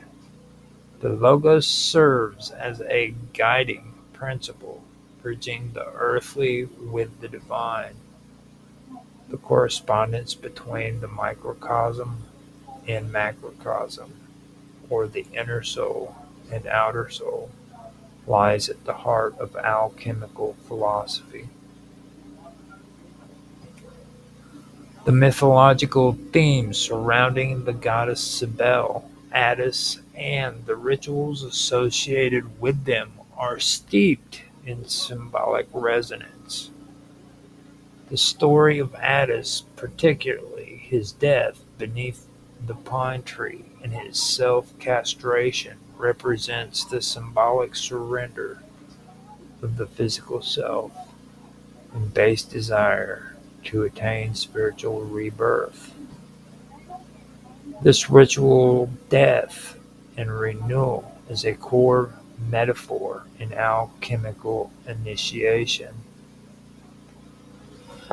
The Logos serves as a guiding principle, bridging the earthly with the divine. The correspondence between the microcosm and macrocosm, or the inner soul and outer soul, lies at the heart of alchemical philosophy. The mythological themes surrounding the goddess Cybele, Attis, and the rituals associated with them are steeped in symbolic resonance. The story of Attis, particularly his death beneath the pine tree and his self-castration, represents the symbolic surrender of the physical self and base desire to attain spiritual rebirth. This ritual death and renewal is a core metaphor in alchemical initiation.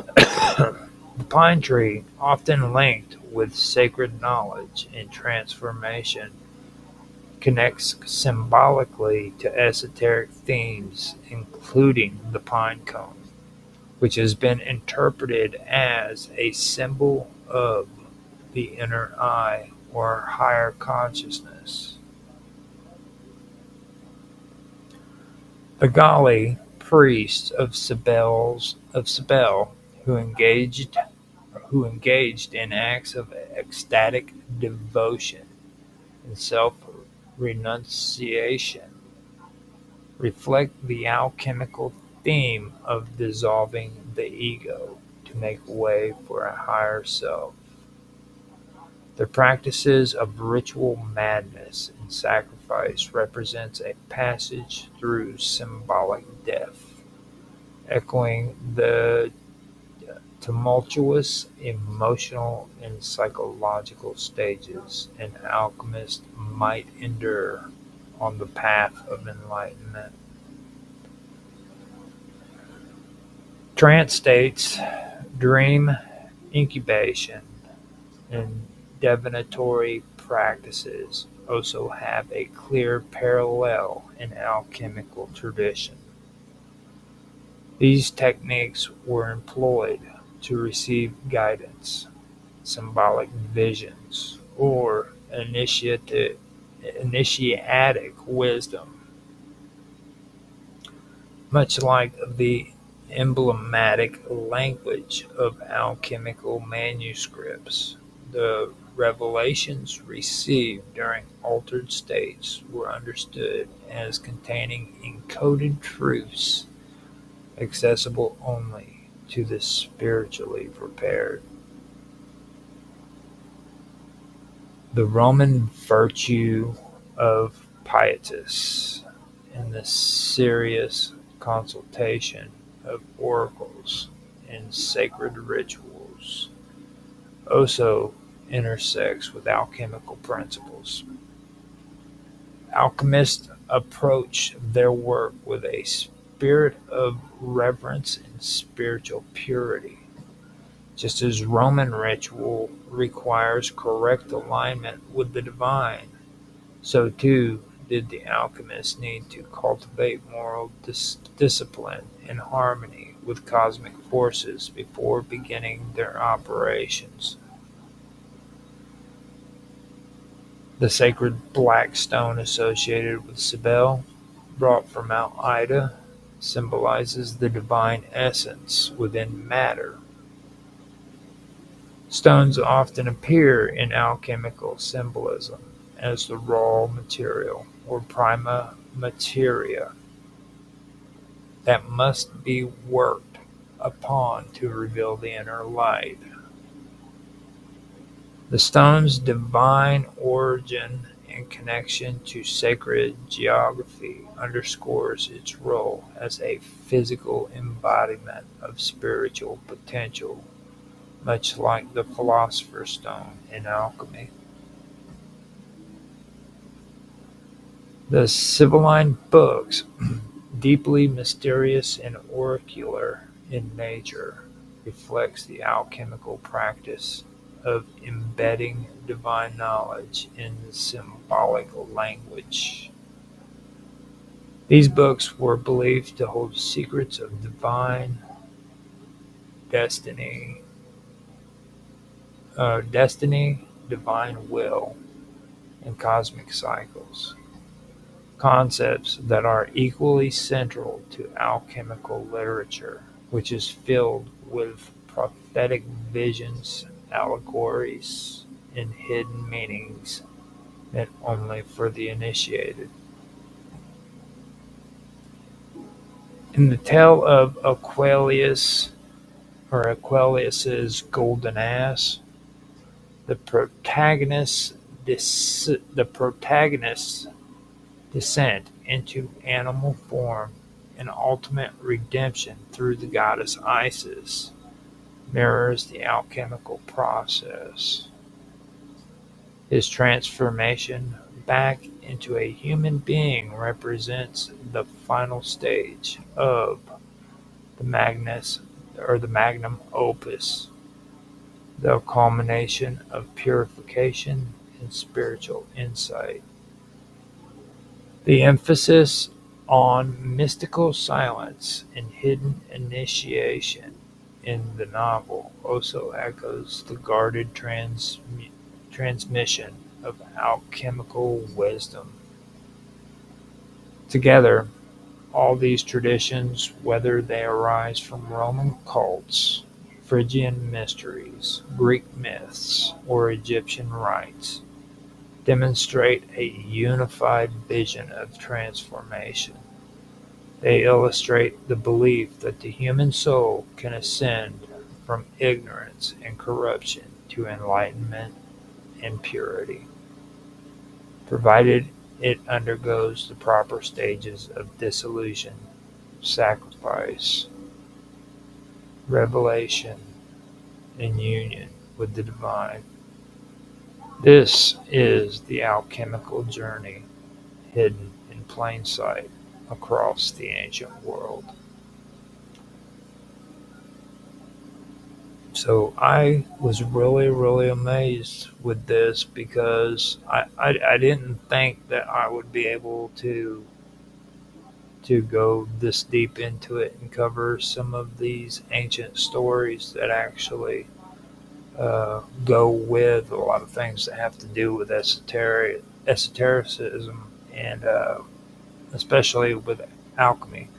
The pine tree, often linked with sacred knowledge and transformation, connects symbolically to esoteric themes, including the pine cone, which has been interpreted as a symbol of the inner eye or higher consciousness. The Gali, priests of Cybele, who engaged in acts of ecstatic devotion and self-renunciation, reflect the alchemical theme of dissolving the ego to make way for a higher self. The practices of ritual madness and sacrifice represents a passage through symbolic death, echoing the tumultuous emotional and psychological stages an alchemist might endure on the path of enlightenment. Trance states, dream incubation, and divinatory practices also have a clear parallel in alchemical tradition. These techniques were employed to receive guidance, symbolic visions, or initiatic wisdom, much like the emblematic language of alchemical manuscripts. The revelations received during altered states were understood as containing encoded truths accessible only to the spiritually prepared. The Roman virtue of pietas and the serious consultation of oracles and sacred rituals also intersects with alchemical principles. Alchemists approach their work with a spirit of reverence and spiritual purity. Just as Roman ritual requires correct alignment with the divine, so too did the alchemists need to cultivate moral discipline and harmony with cosmic forces before beginning their operations. The sacred black stone associated with Cybele, brought from Mount Ida, symbolizes the divine essence within matter. Stones often appear in alchemical symbolism as the raw material or prima materia that must be worked upon to reveal the inner light. The stone's divine origin and connection to sacred geography underscores its role as a physical embodiment of spiritual potential, much like the Philosopher's Stone in alchemy. The Sibylline books deeply mysterious and oracular in nature, reflects the alchemical practice of embedding divine knowledge in symbolic language. These books were believed to hold secrets of divine destiny, divine will, and cosmic cycles, concepts that are equally central to alchemical literature, which is filled with prophetic visions, allegories, and hidden meanings meant only for the initiated. In the tale of Aquilius's Golden Ass, the protagonist's descent into animal form and ultimate redemption through the goddess Isis mirrors the alchemical process. His transformation back into a human being represents the final stage of the the magnum opus, the culmination of purification and spiritual insight. The emphasis on mystical silence and hidden initiation in the novel also echoes the guarded transmission of alchemical wisdom. Together, all these traditions, whether they arise from Roman cults, Phrygian mysteries, Greek myths, or Egyptian rites, demonstrate a unified vision of transformation. They illustrate the belief that the human soul can ascend from ignorance and corruption to enlightenment and purity, provided it undergoes the proper stages of dissolution, sacrifice, revelation, and union with the divine. This is the alchemical journey hidden in plain sight across the ancient world. So I was really, really amazed with this because I didn't think that I would be able to go this deep into it and cover some of these ancient stories that actually go with a lot of things that have to do with esotericism and especially with alchemy,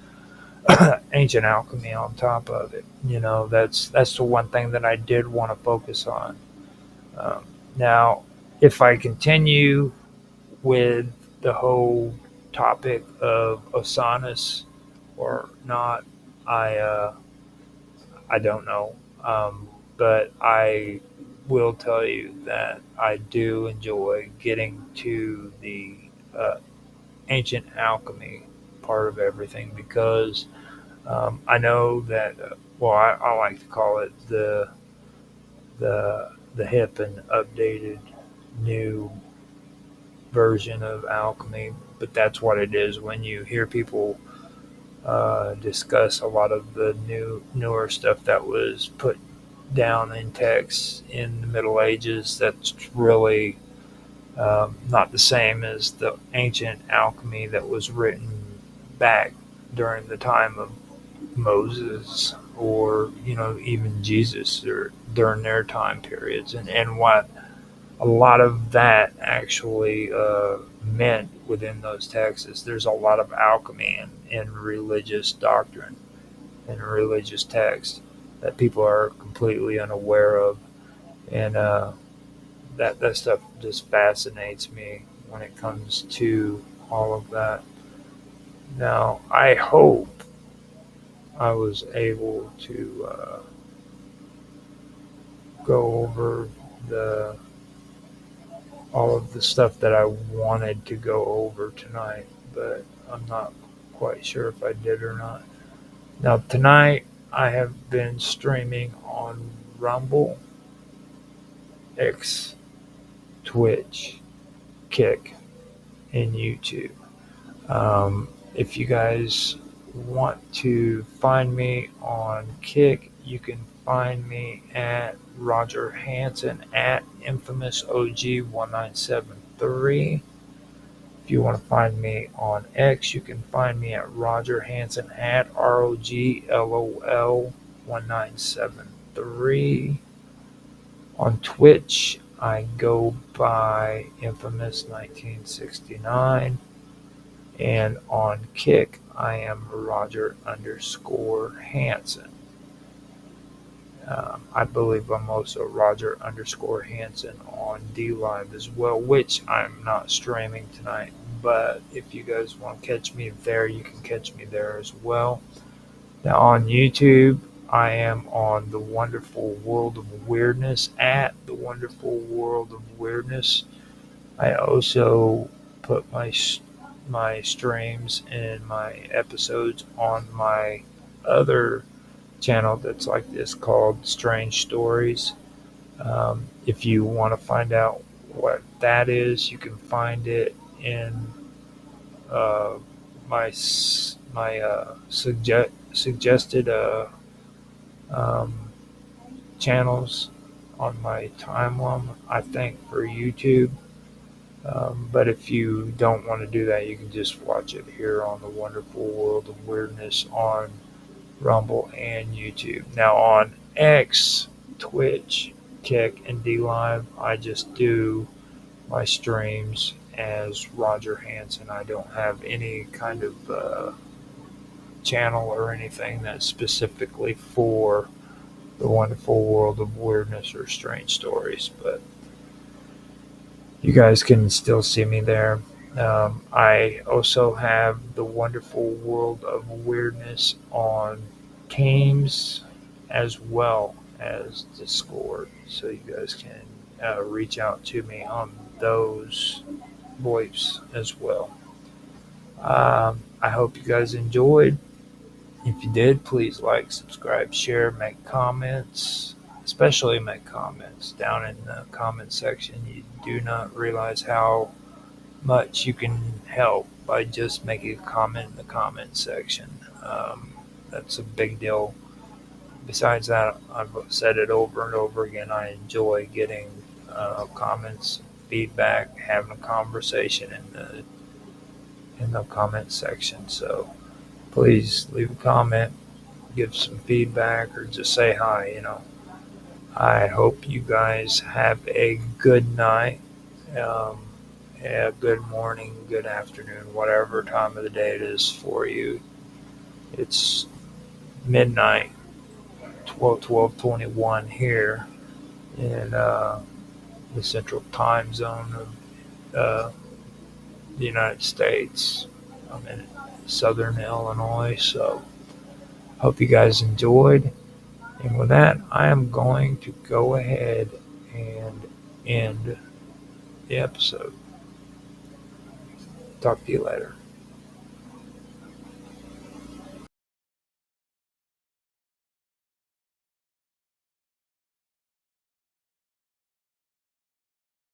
ancient alchemy on top of it. That's the one thing that I did want to focus on. Now, if I continue with the whole topic of Osanus or not, I uh, I don't know, but I will tell you that I do enjoy getting to the uh, ancient alchemy part of everything because I know that well, I like to call it the hip and updated new version of alchemy, but that's what it is when you hear people discuss a lot of the newer stuff that was put down in text in the Middle Ages. That's really not the same as the ancient alchemy that was written back during the time of Moses or even Jesus or during their time periods and what a lot of that actually meant within those texts. There's a lot of alchemy in religious doctrine and religious text that people are completely unaware of, and that stuff just fascinates me when it comes to all of that. Now, I hope I was able to go over the all of the stuff that I wanted to go over tonight, but I'm not quite sure if I did or not. Now, tonight I have been streaming on Rumble, X, Twitch, Kick, and YouTube. If you guys want to find me on Kick, you can find me at Roger Hansen at Infamous OG 1973. If you want to find me on X, you can find me at Roger Hansen at ROGLOL 1973. On Twitch, I go by Infamous 1969. And on Kick, I am Roger underscore Hansen. I believe I'm also Roger underscore Hansen on D Live as well, which I'm not streaming tonight. But if you guys want to catch me there, you can catch me there as well. Now on YouTube, I am on The Wonderful World of Weirdness at The Wonderful World of Weirdness. I also put my streams and my episodes on my other channel that's like this called Strange Stories. If you want to find out what that is, you can find it in uh, my suggested um, channels on my timeline, I think, for YouTube. But if you don't want to do that, you can just watch it here on The Wonderful World of Weirdness on Rumble and YouTube. Now on X, Twitch, Kick, and D Live, I just do my streams as Roger Hansen. I don't have any kind of channel or anything that's specifically for The Wonderful World of Weirdness or Strange Stories, but you guys can still see me there. I also have The Wonderful World of Weirdness on Teams as well as Discord, so you guys can reach out to me on those VoIPs as well. I hope you guys enjoyed. If you did, please like, subscribe, share, make comments. Especially make comments down in the comment section. You do not realize how much you can help by just making a comment in the comment section. That's a big deal. Besides that, I've said it over and over again. I enjoy getting comments, feedback, having a conversation in the comment section. So please leave a comment, give some feedback, or just say hi. I hope you guys have a good night, a good morning, good afternoon, whatever time of the day it is for you. It's midnight, 12:21 here in the central time zone of the United States. I'm in southern Illinois, so hope you guys enjoyed. And with that, I am going to go ahead and end the episode. Talk to you later.